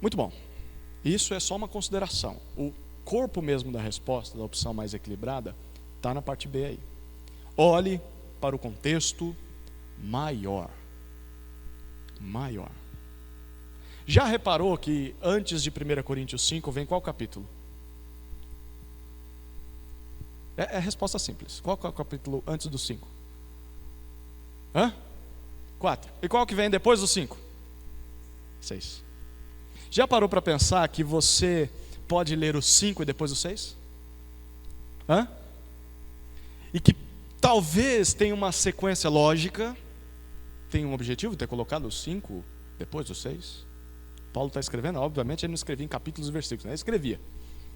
Muito bom. Isso é só uma consideração. O corpo mesmo da resposta, da opção mais equilibrada, está na parte B aí. Olhe para o contexto maior. Já reparou que antes de 1 Coríntios 5 vem qual capítulo? É resposta simples. Qual é o capítulo antes do 5? 4. E qual que vem depois do 5? 6. Já parou para pensar que você pode ler o 5 e depois o 6? E que talvez tenha uma sequência lógica, tem um objetivo de ter colocado o 5 depois do 6? Paulo está escrevendo, obviamente ele não escrevia em capítulos e versículos, né? Ele escrevia.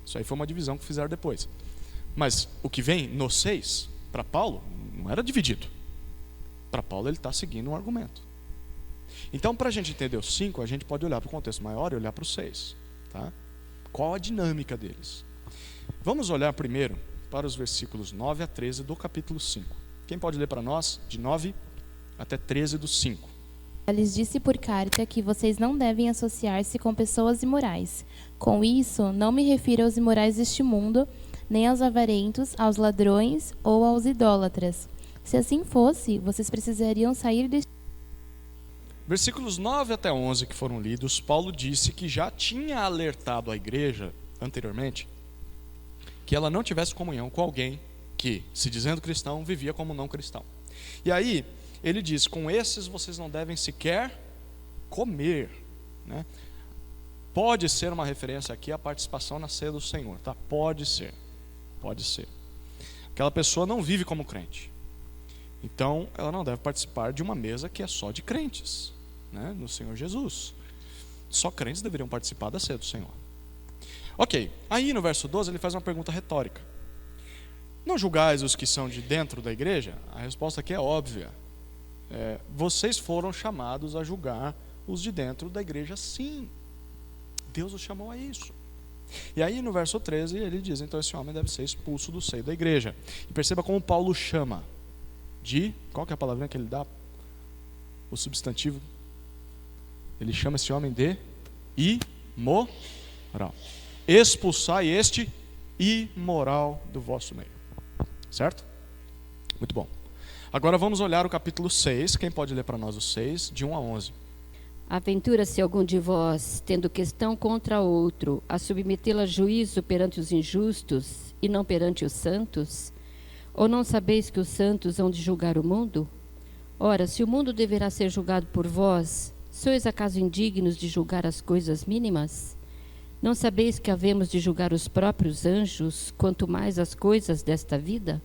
Isso aí foi uma divisão que fizeram depois. Mas o que vem no 6, para Paulo, não era dividido. Para Paulo ele está seguindo um argumento. Então, para a gente entender o 5, a gente pode olhar para o contexto maior e olhar para o 6. Tá? Qual a dinâmica deles? Vamos olhar primeiro para os versículos 9 a 13 do capítulo 5. Quem pode ler para nós de 9 até 13 do 5? Lhes disse por carta que vocês não devem associar-se com pessoas imorais. Com isso, não me refiro aos imorais deste mundo, nem aos avarentos, aos ladrões ou aos idólatras. Se assim fosse, vocês precisariam sair deste... Versículos 9 até 11 que foram lidos, Paulo disse que já tinha alertado a igreja anteriormente que ela não tivesse comunhão com alguém que, se dizendo cristão, vivia como não cristão. E aí, ele diz, com esses vocês não devem sequer comer, né? Pode ser uma referência aqui à participação na ceia do Senhor, tá? Pode ser. Aquela pessoa não vive como crente. Então, ela não deve participar de uma mesa que é só de crentes, né, no Senhor Jesus. Só crentes deveriam participar da ceia do Senhor. Ok, aí no verso 12 ele faz uma pergunta retórica. Não julgais os que são de dentro da igreja? A resposta aqui é óbvia. Vocês foram chamados a julgar os de dentro da igreja, sim. Deus os chamou a isso. E aí no verso 13 ele diz, então esse homem deve ser expulso do seio da igreja. E perceba como Paulo chama de, qual que é a palavrinha que ele dá? O substantivo. Ele chama esse homem de imoral. Expulsai este imoral do vosso meio. Certo? Muito bom. Agora vamos olhar o capítulo 6. Quem pode ler para nós o 6, de 1 a 11? Aventura-se algum de vós, tendo questão contra outro, a submetê-la a juízo perante os injustos e não perante os santos? Ou não sabeis que os santos hão de julgar o mundo? Ora, se o mundo deverá ser julgado por vós, sois acaso indignos de julgar as coisas mínimas? Não sabeis que havemos de julgar os próprios anjos, quanto mais as coisas desta vida?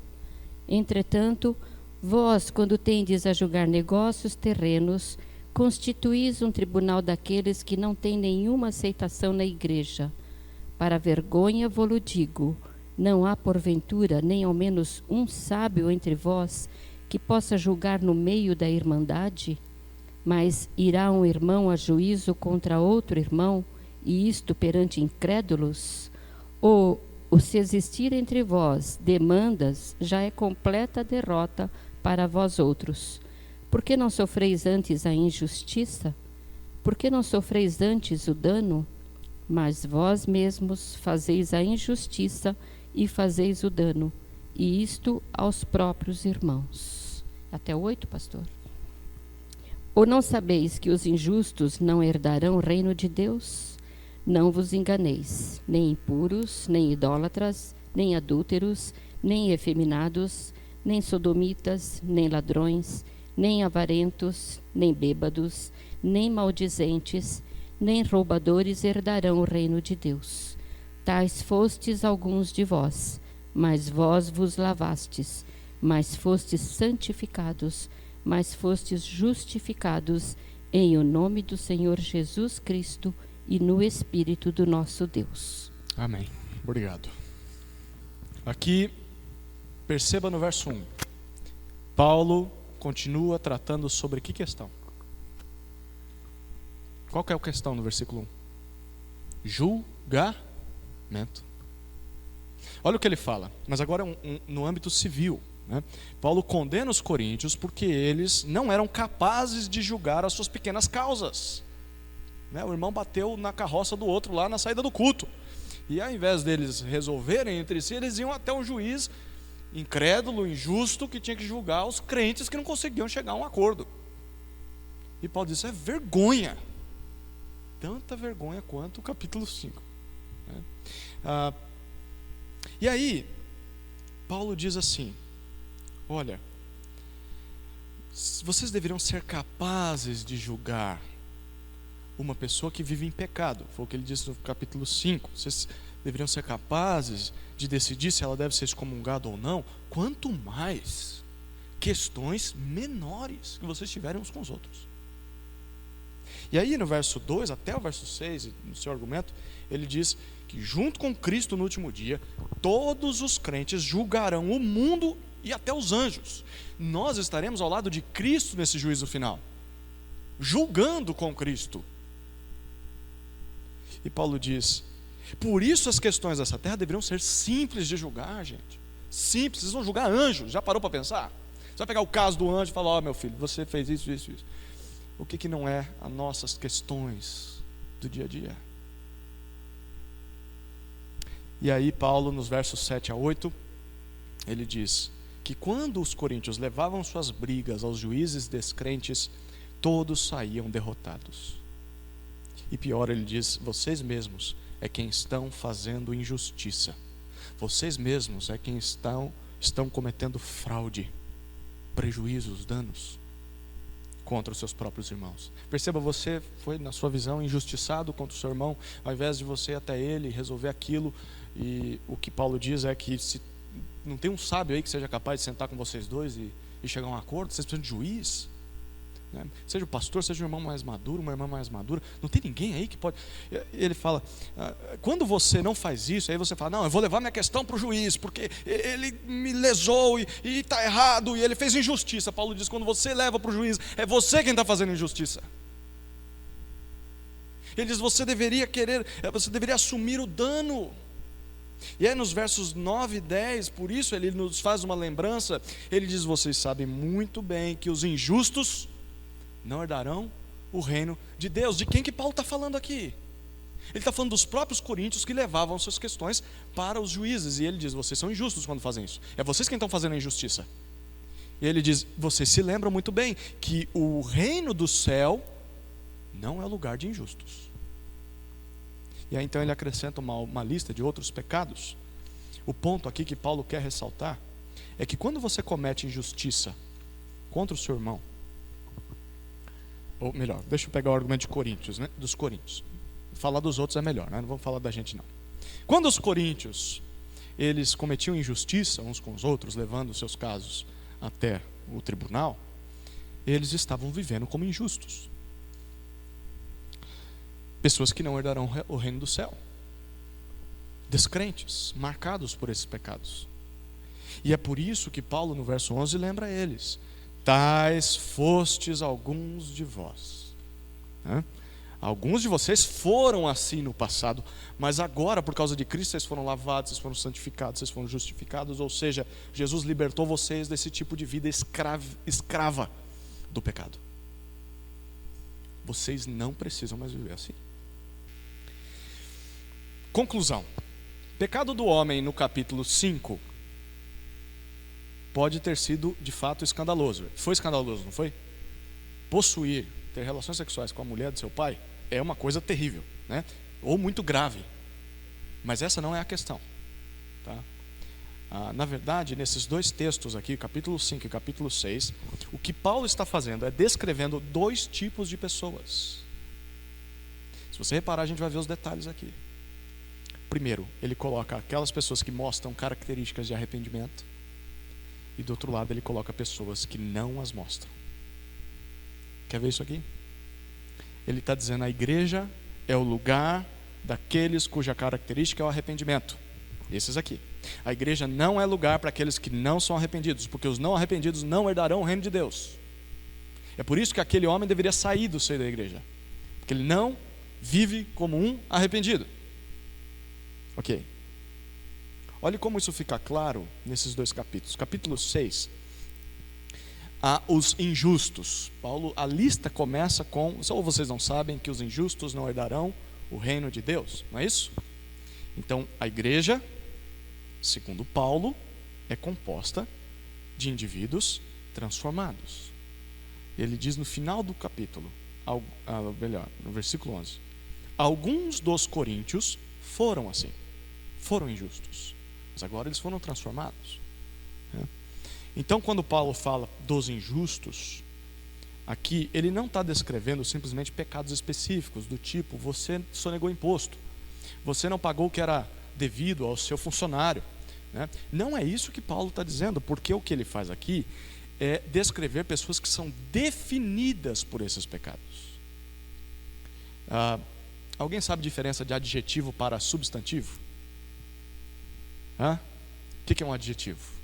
Entretanto, vós, quando tendes a julgar negócios terrenos, constituís um tribunal daqueles que não têm nenhuma aceitação na igreja. Para vergonha vou-lo digo, não há porventura nem ao menos um sábio entre vós que possa julgar no meio da irmandade? Mas irá um irmão a juízo contra outro irmão, e isto perante incrédulos? Ou se existir entre vós demandas, já é completa a derrota para vós outros. Por que não sofreis antes a injustiça? Por que não sofreis antes o dano? Mas vós mesmos fazeis a injustiça e fazeis o dano, e isto aos próprios irmãos. Até 8, pastor. Ou não sabeis que os injustos não herdarão o reino de Deus? Não vos enganeis, nem impuros, nem idólatras, nem adúlteros, nem efeminados, nem sodomitas, nem ladrões, nem avarentos, nem bêbados, nem maldizentes, nem roubadores herdarão o reino de Deus. Tais fostes alguns de vós, mas vós vos lavastes, mas fostes santificados, mas fostes justificados em o nome do Senhor Jesus Cristo e no Espírito do nosso Deus. Amém. Obrigado. Aqui, perceba no verso 1. Paulo continua tratando sobre que questão? Qual que é a questão no versículo 1? Julgamento. Olha o que ele fala, mas agora no âmbito civil. Né? Paulo condena os coríntios porque eles não eram capazes de julgar as suas pequenas causas. Né? O irmão bateu na carroça do outro lá na saída do culto. E ao invés deles resolverem entre si, eles iam até um juiz incrédulo, injusto, que tinha que julgar os crentes que não conseguiam chegar a um acordo. E Paulo diz, é vergonha. Tanta vergonha quanto o capítulo 5. Né? E aí, Paulo diz assim, olha, vocês deveriam ser capazes de julgar uma pessoa que vive em pecado. Foi o que ele disse no capítulo 5. Vocês deveriam ser capazes de decidir se ela deve ser excomungada ou não, quanto mais questões menores que vocês tiverem uns com os outros. E aí no verso 2 até o verso 6, no seu argumento, ele diz que junto com Cristo no último dia, todos os crentes julgarão o mundo e até os anjos. Nós estaremos ao lado de Cristo nesse juízo final, julgando com Cristo. E Paulo diz, por isso as questões dessa terra deveriam ser simples de julgar, gente. Simples, vocês vão julgar anjos, já parou para pensar? Você vai pegar o caso do anjo e falar, ó, meu filho, você fez isso, isso, isso. O que não é as nossas questões do dia a dia? E aí Paulo, nos versos 7 a 8, ele diz que quando os coríntios levavam suas brigas aos juízes descrentes, todos saíam derrotados. E pior, ele diz, vocês mesmos é quem estão fazendo injustiça. Vocês mesmos é quem estão cometendo fraude, prejuízos, danos contra os seus próprios irmãos. Perceba, você foi, na sua visão, injustiçado contra o seu irmão, ao invés de você ir até ele resolver aquilo. E o que Paulo diz é que se não tem um sábio aí que seja capaz de sentar com vocês dois e chegar a um acordo, vocês precisam de juiz, né? Seja o pastor, seja um irmão mais maduro, uma irmã mais madura, não tem ninguém aí que pode. Ele fala, quando você não faz isso, aí você fala, não, eu vou levar minha questão para o juiz, porque ele me lesou e está errado, e ele fez injustiça. Paulo diz, quando você leva para o juiz, é você quem está fazendo injustiça. Ele diz, você deveria assumir o dano. E aí nos versos 9 e 10, por isso ele nos faz uma lembrança. Ele diz, vocês sabem muito bem que os injustos não herdarão o reino de Deus. De quem que Paulo está falando aqui? Ele está falando dos próprios coríntios que levavam suas questões para os juízes. E ele diz, vocês são injustos quando fazem isso. É vocês quem estão fazendo a injustiça. E ele diz, vocês se lembram muito bem que o reino do céu não é lugar de injustos. E aí então ele acrescenta uma lista de outros pecados. O ponto aqui que Paulo quer ressaltar é que quando você comete injustiça contra o seu irmão, ou melhor, deixa eu pegar o argumento de Coríntios, né? Dos coríntios. Falar dos outros é melhor, né? Não vamos falar da gente não. Quando os coríntios, eles cometiam injustiça uns com os outros, levando os seus casos até o tribunal, eles estavam vivendo como injustos. Pessoas que não herdarão o reino do céu. Descrentes, marcados por esses pecados. E é por isso que Paulo, no verso 11, lembra eles: tais fostes alguns de vós. Alguns de vocês foram assim no passado, mas agora, por causa de Cristo, vocês foram lavados, vocês foram santificados, vocês foram justificados. Ou seja, Jesus libertou vocês desse tipo de vida escrava do pecado. Vocês não precisam mais viver assim. Conclusão: pecado do homem no capítulo 5 pode ter sido de fato escandaloso. Foi escandaloso, não foi? Possuir, ter relações sexuais com a mulher do seu pai é uma coisa terrível, né? Ou muito grave. Mas essa não é a questão, tá? Na verdade, nesses dois textos aqui, capítulo 5 e capítulo 6, o que Paulo está fazendo é descrevendo dois tipos de pessoas. Se você reparar, a gente vai ver os detalhes aqui. Primeiro, ele coloca aquelas pessoas que mostram características de arrependimento, e do outro lado ele coloca pessoas que não as mostram. Quer ver isso aqui? Ele está dizendo: a igreja é o lugar daqueles cuja característica é o arrependimento. Esses aqui. A igreja não é lugar para aqueles que não são arrependidos, porque os não arrependidos não herdarão o reino de Deus. É por isso que aquele homem deveria sair do seio da igreja, porque ele não vive como um arrependido. Ok. Olhe como isso fica claro nesses dois capítulos. Capítulo 6, os injustos. A lista começa com: ou vocês não sabem que os injustos não herdarão o reino de Deus? Não é isso? Então, a igreja, segundo Paulo, é composta de indivíduos transformados. Ele diz no final do capítulo, no versículo 11: alguns dos coríntios foram assim, foram injustos, mas agora eles foram transformados. Então, quando Paulo fala dos injustos, aqui ele não está descrevendo simplesmente pecados específicos, do tipo: você sonegou imposto, você não pagou o que era devido ao seu funcionário, né? Não é isso que Paulo está dizendo, porque o que ele faz aqui é descrever pessoas que são definidas por esses pecados. Alguém sabe a diferença de adjetivo para substantivo? O que é um adjetivo?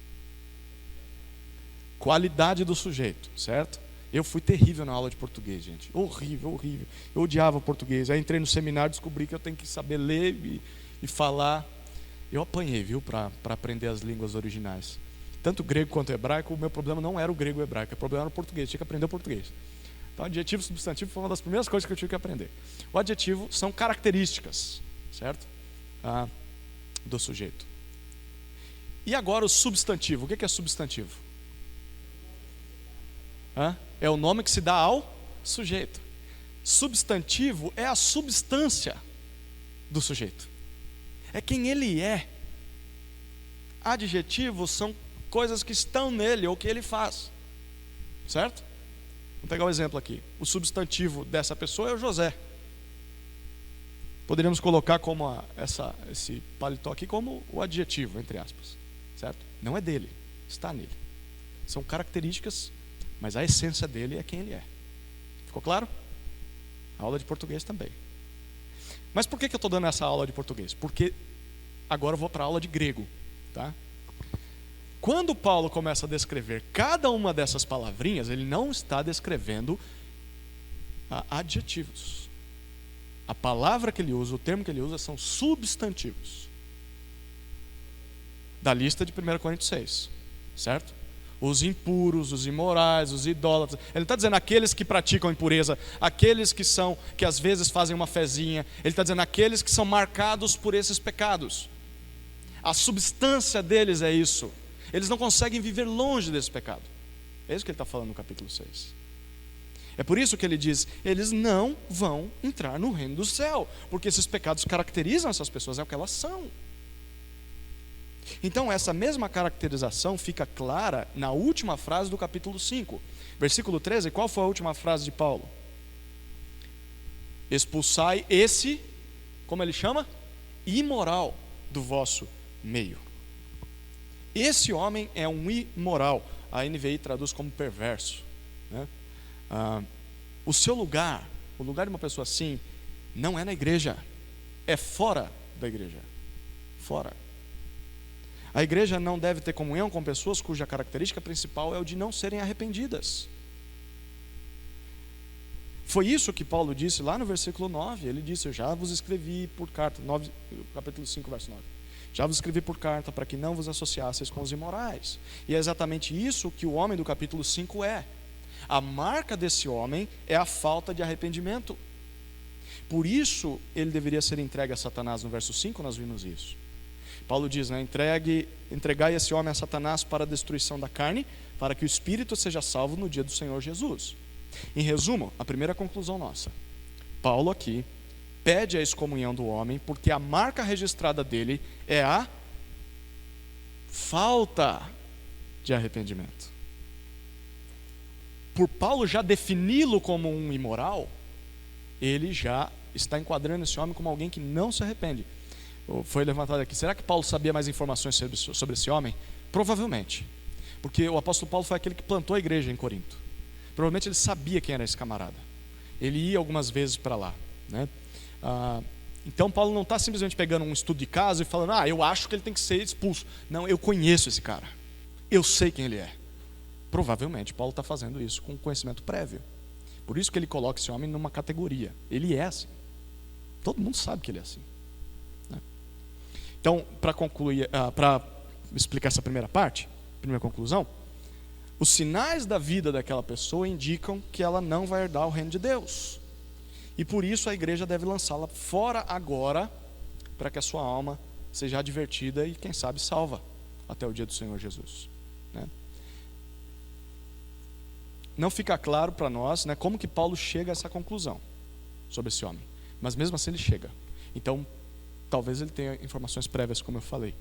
Qualidade do sujeito, certo? Eu fui terrível na aula de português, gente. Horrível, horrível. Eu odiava português. Aí entrei no seminário, descobri que eu tenho que saber ler e falar. Eu apanhei, viu, para aprender as línguas originais. Tanto grego quanto hebraico. O meu problema não era o grego e o hebraico, o problema era o português. Eu tinha que aprender o português. Então, adjetivo e substantivo foi uma das primeiras coisas que eu tive que aprender. O adjetivo são características, certo? Do sujeito. E agora o substantivo. O que é substantivo? É o nome que se dá ao sujeito. Substantivo é a substância do sujeito, é quem ele é. Adjetivos são coisas que estão nele ou que ele faz, certo? Vamos pegar um exemplo aqui. O substantivo dessa pessoa é o José. Poderíamos colocar como esse paletó aqui como o adjetivo, entre aspas, certo? Não é dele, está nele. São características, mas a essência dele é quem ele é. Ficou claro? A aula de português também. Mas por que eu estou dando essa aula de português? Porque agora eu vou para a aula de grego, tá? Quando Paulo começa a descrever cada uma dessas palavrinhas, ele não está descrevendo adjetivos. A palavra que ele usa, o termo que ele usa, são substantivos. Da lista de 1 Coríntios 6, certo? Os impuros, os imorais, os idólatras. Ele não está dizendo aqueles que praticam impureza, aqueles que às vezes fazem uma fezinha. Ele está dizendo aqueles que são marcados por esses pecados. A substância deles é isso. Eles não conseguem viver longe desse pecado. É isso que ele está falando no capítulo 6. É por isso que ele diz: eles não vão entrar no reino do céu, porque esses pecados caracterizam essas pessoas, é o que elas são. Então essa mesma caracterização fica clara na última frase do capítulo 5. Versículo 13, qual foi a última frase de Paulo? Expulsai esse, como ele chama? Imoral do vosso meio. Esse homem é um imoral. A NVI traduz como perverso, né? O seu lugar, o lugar de uma pessoa assim, não é na igreja, é fora da igreja. Fora. A igreja não deve ter comunhão com pessoas cuja característica principal é o de não serem arrependidas. Foi isso que Paulo disse lá no versículo 9. Ele disse: eu já vos escrevi por carta, capítulo 5, verso 9. Já vos escrevi por carta para que não vos associasseis com os imorais. E é exatamente isso que o homem do capítulo 5 é. A marca desse homem é a falta de arrependimento. Por isso ele deveria ser entregue a Satanás. No verso 5 nós vimos isso. Paulo diz, né, entregai esse homem a Satanás para a destruição da carne, para que o espírito seja salvo no dia do Senhor Jesus. Em resumo, a primeira conclusão nossa: Paulo aqui pede a excomunhão do homem porque a marca registrada dele é a falta de arrependimento. Por Paulo já defini-lo como um imoral, ele já está enquadrando esse homem como alguém que não se arrepende. Foi levantado aqui, será que Paulo sabia mais informações sobre esse homem? Provavelmente, porque o apóstolo Paulo foi aquele que plantou a igreja em Corinto. Provavelmente ele sabia quem era esse camarada. Ele ia algumas vezes para lá, né? Então Paulo não está simplesmente pegando um estudo de caso e falando: eu acho que ele tem que ser expulso. Não, eu conheço esse cara, eu sei quem ele é. Provavelmente Paulo está fazendo isso com conhecimento prévio. Por isso que ele coloca esse homem numa categoria. Ele é assim. Todo mundo sabe que ele é assim, né? Então, para concluir, para explicar essa primeira parte, primeira conclusão, os sinais da vida daquela pessoa indicam que ela não vai herdar o reino de Deus. E por isso a igreja deve lançá-la fora agora, para que a sua alma seja advertida e, quem sabe, salva até o dia do Senhor Jesus, né? Não fica claro para nós, né, como que Paulo chega a essa conclusão sobre esse homem. Mas mesmo assim ele chega. Então, talvez ele tenha informações prévias, como eu falei.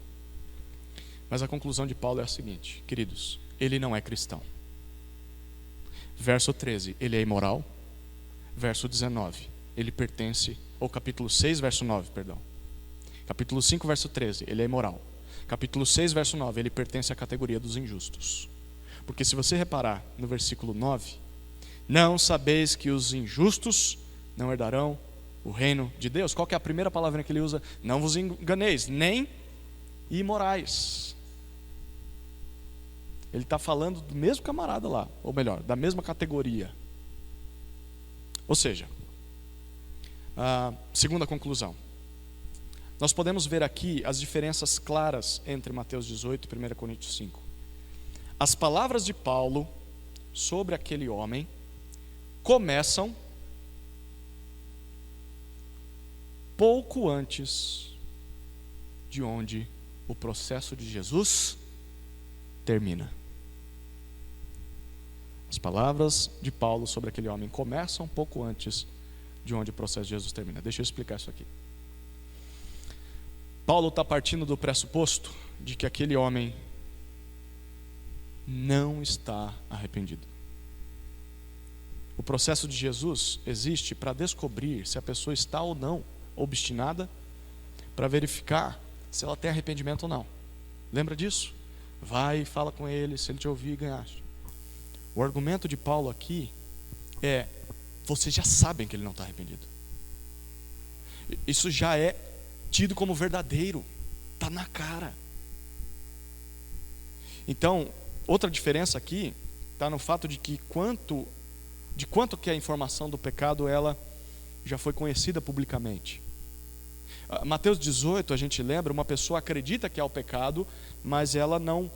Mas a conclusão de Paulo é a seguinte, queridos: ele não é cristão. Verso 13, ele é imoral. Verso 19, ele pertence, ou capítulo 6, verso 9, perdão. Capítulo 5, verso 13, ele é imoral. Capítulo 6, verso 9, ele pertence à categoria dos injustos. Porque se você reparar no versículo 9, não sabeis que os injustos não herdarão o reino de Deus? Qual que é a primeira palavra que ele usa? Não vos enganeis, nem imorais. Ele está falando do mesmo camarada lá, ou melhor, da mesma categoria. Ou seja, segunda conclusão, nós podemos ver aqui as diferenças claras entre Mateus 18 e 1 Coríntios 5. As palavras de Paulo sobre aquele homem começam pouco antes de onde o processo de Jesus termina. As palavras de Paulo sobre aquele homem começam pouco antes de onde o processo de Jesus termina. Deixa eu explicar isso aqui. Paulo está partindo do pressuposto de que aquele homem não está arrependido. O processo de Jesus existe para descobrir se a pessoa está ou não obstinada, para verificar se ela tem arrependimento ou não. Lembra disso? Vai e fala com ele, se ele te ouvir, ganhaste. O argumento de Paulo aqui é: vocês já sabem que ele não está arrependido. Isso já é tido como verdadeiro, está na cara. Então, outra diferença aqui está no fato de que quanto que a informação do pecado ela já foi conhecida publicamente. Mateus 18, a gente lembra, uma pessoa acredita que é o pecado, mas ela não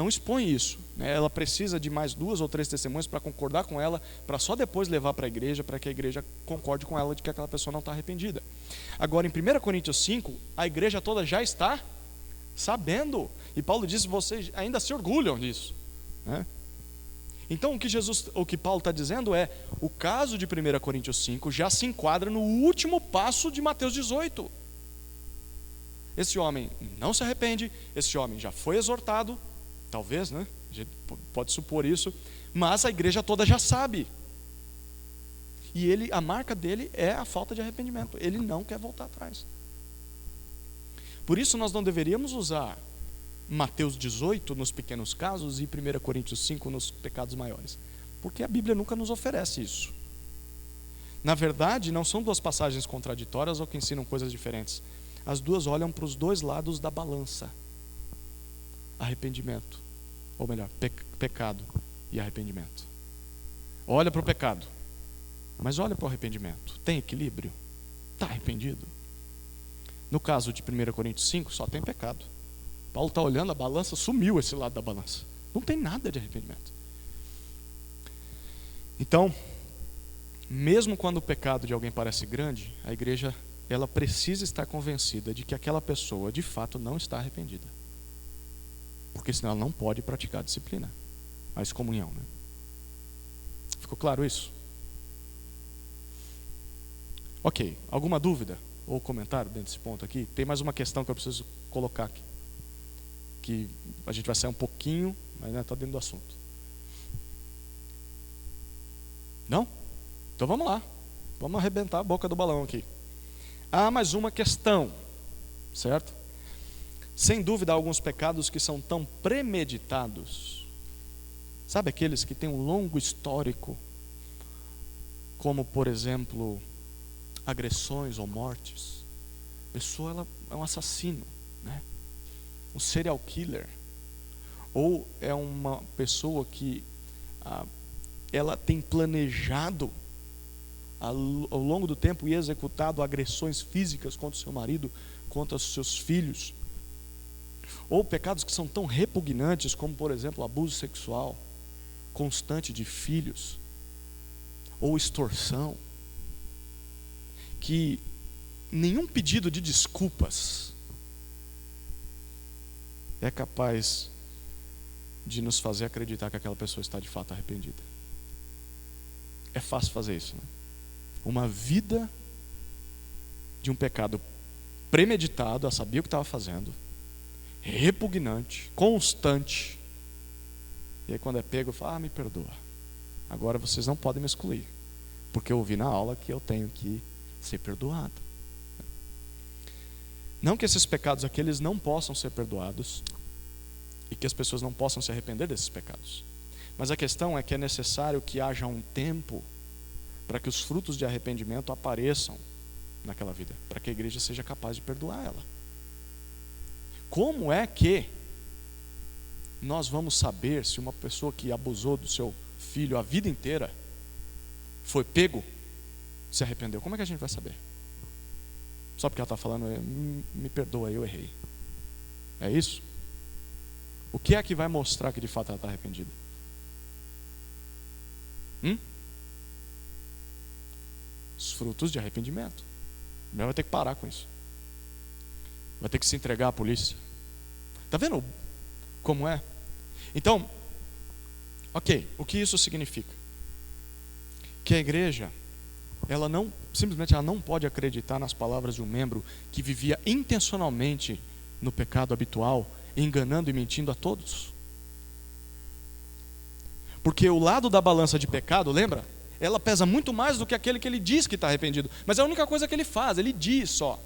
expõe isso, né? Ela precisa de mais 2 ou 3 testemunhas para concordar com ela, para só depois levar para a igreja, para que a igreja concorde com ela de que aquela pessoa não está arrependida. Agora, em 1 Coríntios 5, a igreja toda já está sabendo, e Paulo diz: vocês ainda se orgulham disso, né? Então o que Paulo está dizendo é: o caso de 1 Coríntios 5 já se enquadra no último passo de Mateus 18. Esse homem não se arrepende, esse homem já foi exortado, talvez, né? A gente pode supor isso, mas a igreja toda já sabe. E a marca dele é a falta de arrependimento. Ele não quer voltar atrás. Por isso nós não deveríamos usar Mateus 18 nos pequenos casos e 1 Coríntios 5 nos pecados maiores, porque a Bíblia nunca nos oferece isso. Na verdade, não são duas passagens contraditórias ou que ensinam coisas diferentes. As duas olham para os dois lados da balança. Arrependimento, ou melhor, pecado e arrependimento. Olha para o pecado, mas olha para o arrependimento. Tem equilíbrio? Está arrependido? No caso de 1 Coríntios 5, só tem pecado. Paulo está olhando a balança, sumiu esse lado da balança. Não tem nada de arrependimento. Então, mesmo quando o pecado de alguém parece grande, a igreja ela precisa estar convencida de que aquela pessoa de fato não está arrependida. Porque senão ela não pode praticar a disciplina, a excomunhão, né? Ficou claro isso? Ok, alguma dúvida ou comentário dentro desse ponto aqui? Tem mais uma questão que eu preciso colocar aqui, que a gente vai sair um pouquinho, mas ainda está dentro do assunto. Não? Então vamos lá, vamos arrebentar a boca do balão aqui. Há mais uma questão, certo? Sem dúvida há alguns pecados que são tão premeditados. Sabe aqueles que têm um longo histórico, como por exemplo, agressões ou mortes? A pessoa ela é um assassino, né? Um serial killer. Ou é uma pessoa que ela tem planejado ao longo do tempo e executado agressões físicas contra o seu marido, contra os seus filhos. Ou pecados que são tão repugnantes como, por exemplo, abuso sexual constante de filhos, ou extorsão, que nenhum pedido de desculpas é capaz de nos fazer acreditar que aquela pessoa está de fato arrependida. É fácil fazer isso, né? Uma vida de um pecado premeditado, ela sabia o que estava fazendo, repugnante, constante. E aí quando é pego, fala, me perdoa. Agora vocês não podem me excluir, porque eu ouvi na aula que eu tenho que ser perdoado. Não que esses pecados aqui eles não possam ser perdoados e que as pessoas não possam se arrepender desses pecados. Mas a questão é que é necessário que haja um tempo para que os frutos de arrependimento apareçam naquela vida, para que a igreja seja capaz de perdoar ela. Como é que nós vamos saber se uma pessoa que abusou do seu filho a vida inteira foi pego, se arrependeu? Como é que a gente vai saber? Só porque ela está falando, me perdoa, eu errei. É isso? O que é que vai mostrar que de fato ela está arrependida? Os frutos de arrependimento. Ela vai ter que parar com isso. Vai ter que se entregar à polícia. Está vendo como é? Então, ok, o que isso significa? Que a igreja, ela simplesmente não pode acreditar nas palavras de um membro que vivia intencionalmente no pecado habitual, enganando e mentindo a todos. Porque o lado da balança de pecado, lembra? Ela pesa muito mais do que aquele que ele diz que está arrependido. Mas é a única coisa que ele faz, ele diz só.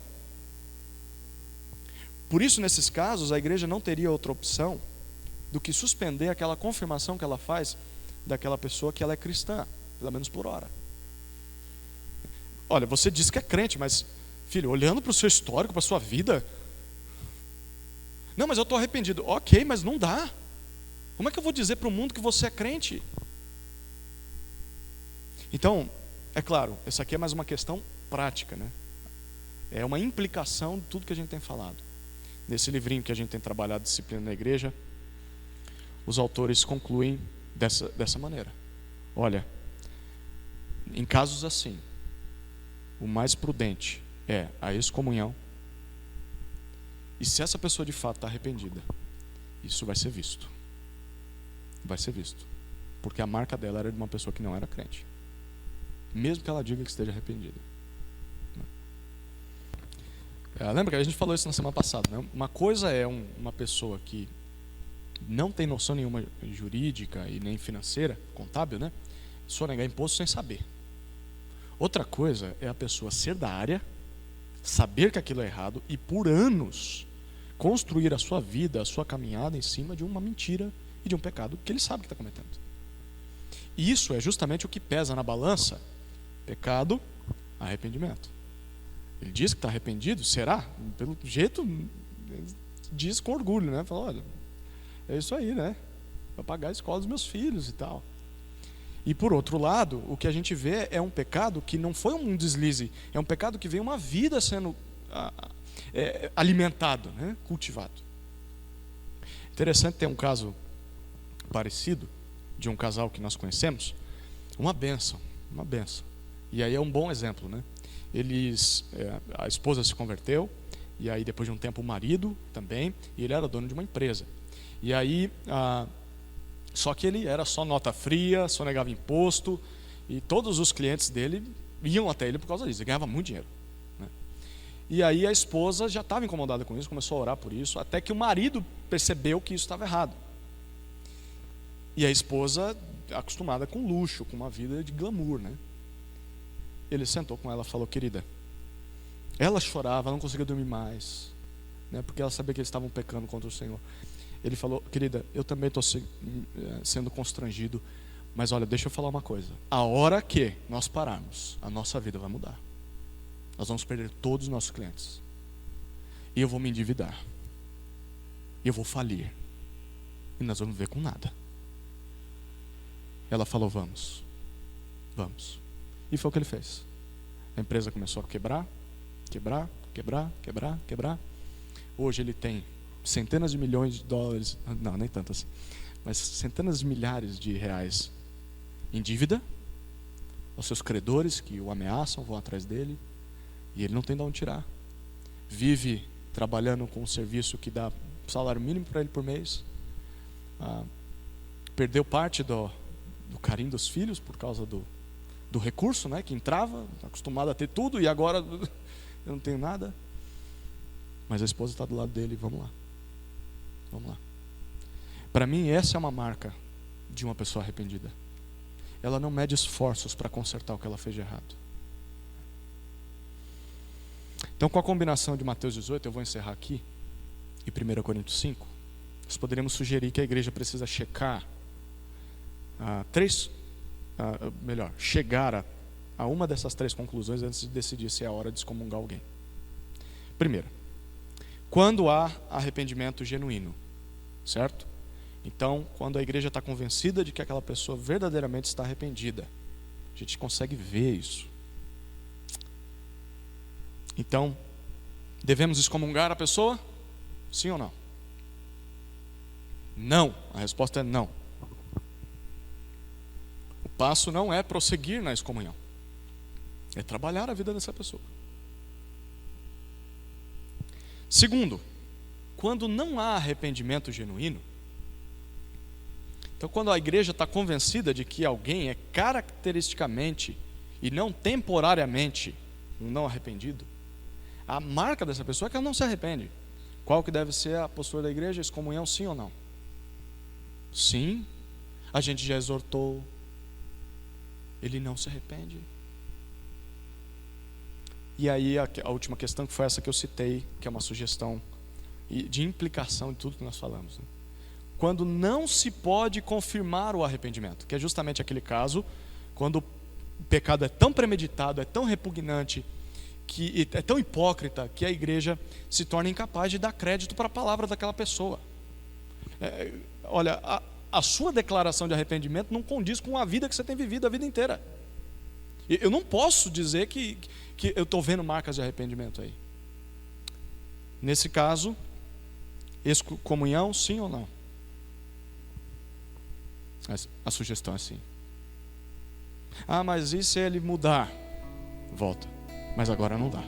Por isso, nesses casos, a igreja não teria outra opção do que suspender aquela confirmação que ela faz daquela pessoa que ela é cristã, pelo menos por hora. Olha, você diz que é crente, mas, filho, olhando para o seu histórico, para a sua vida, não, mas eu estou arrependido. Ok, mas não dá. Como é que eu vou dizer para o mundo que você é crente? Então, é claro, essa aqui é mais uma questão prática, né? É uma implicação de tudo que a gente tem falado. Nesse livrinho que a gente tem trabalhado, Disciplina na Igreja, os autores concluem dessa maneira. Olha, em casos assim, o mais prudente é a excomunhão. E se essa pessoa de fato está arrependida, isso vai ser visto. Vai ser visto. Porque a marca dela era de uma pessoa que não era crente. Mesmo que ela diga que esteja arrependida. Lembra que a gente falou isso na semana passada, né? Uma coisa é uma pessoa que não tem noção nenhuma jurídica e nem financeira, contábil, né? Sonegar imposto sem saber. Outra coisa é a pessoa ser da área, saber que aquilo é errado e por anos construir a sua vida, a sua caminhada em cima de uma mentira e de um pecado que ele sabe que está cometendo. E isso é justamente o que pesa na balança Pecado, arrependimento. Ele diz que está arrependido, será? Pelo jeito, ele diz com orgulho, né? Fala, olha, é isso aí, né? Vai pagar a escola dos meus filhos e tal. E por outro lado, o que a gente vê é um pecado que não foi um deslize, é um pecado que veio uma vida sendo alimentado, né? Cultivado. Interessante ter um caso parecido de um casal que nós conhecemos, uma bênção. E aí é um bom exemplo, né? A esposa se converteu, e aí depois de um tempo o marido também, e ele era dono de uma empresa. E aí, só que ele era só nota fria, só negava imposto, e todos os clientes dele iam até ele por causa disso, ele ganhava muito dinheiro, né? E aí a esposa já estava incomodada com isso, começou a orar por isso, até que o marido percebeu que isso estava errado. E a esposa, acostumada com luxo, com uma vida de glamour, né? Ele sentou com ela e falou, querida, ela chorava, não conseguia dormir mais, né? Porque ela sabia que eles estavam pecando contra o Senhor. Ele falou, querida, eu também estou sendo constrangido, mas olha, deixa eu falar uma coisa. A hora que nós pararmos, a nossa vida vai mudar. Nós vamos perder todos os nossos clientes. E eu vou me endividar. E eu vou falir. E nós vamos ver com nada. Ela falou, vamos. E foi o que ele fez. A empresa começou a quebrar. Hoje ele tem centenas de milhões de dólares, não, nem tanto assim, mas centenas de milhares de reais em dívida. Os seus credores que o ameaçam vão atrás dele, e ele não tem de onde tirar. Vive trabalhando com um serviço que dá salário mínimo para ele por mês. Perdeu parte do carinho dos filhos por causa do recurso, né, que entrava, acostumado a ter tudo, e agora eu não tenho nada. Mas a esposa está do lado dele, vamos lá. Para mim, essa é uma marca de uma pessoa arrependida. Ela não mede esforços para consertar o que ela fez de errado. Então, com a combinação de Mateus 18, eu vou encerrar aqui, e 1 Coríntios 5, nós poderíamos sugerir que a igreja precisa chegar a uma dessas 3 conclusões antes de decidir se é a hora de excomungar alguém. Primeiro, quando há arrependimento genuíno, certo? Então, quando a igreja está convencida de que aquela pessoa verdadeiramente está arrependida, a gente consegue ver isso. Então, devemos excomungar a pessoa? Sim ou não? Não. A resposta é não. O passo não é prosseguir na excomunhão, é trabalhar a vida dessa pessoa. Segundo, quando não há arrependimento genuíno, então quando a igreja está convencida de que alguém é caracteristicamente e não temporariamente um não arrependido, a marca dessa pessoa é que ela não se arrepende. Qual que deve ser a postura da igreja? Excomunhão, sim ou não? Sim. A gente já exortou. Ele não se arrepende. E aí a última questão, que foi essa que eu citei, que é uma sugestão de implicação de tudo que nós falamos, né? Quando não se pode confirmar o arrependimento, que é justamente aquele caso quando o pecado é tão premeditado, é tão repugnante, que é tão hipócrita, que a igreja se torna incapaz de dar crédito para a palavra daquela pessoa. Olha, a sua declaração de arrependimento não condiz com a vida que você tem vivido a vida inteira. Eu não posso dizer que eu estou vendo marcas de arrependimento aí. Nesse caso, excomunhão, sim ou não? A sugestão é sim. Mas e se ele mudar? Volta. Mas agora não dá.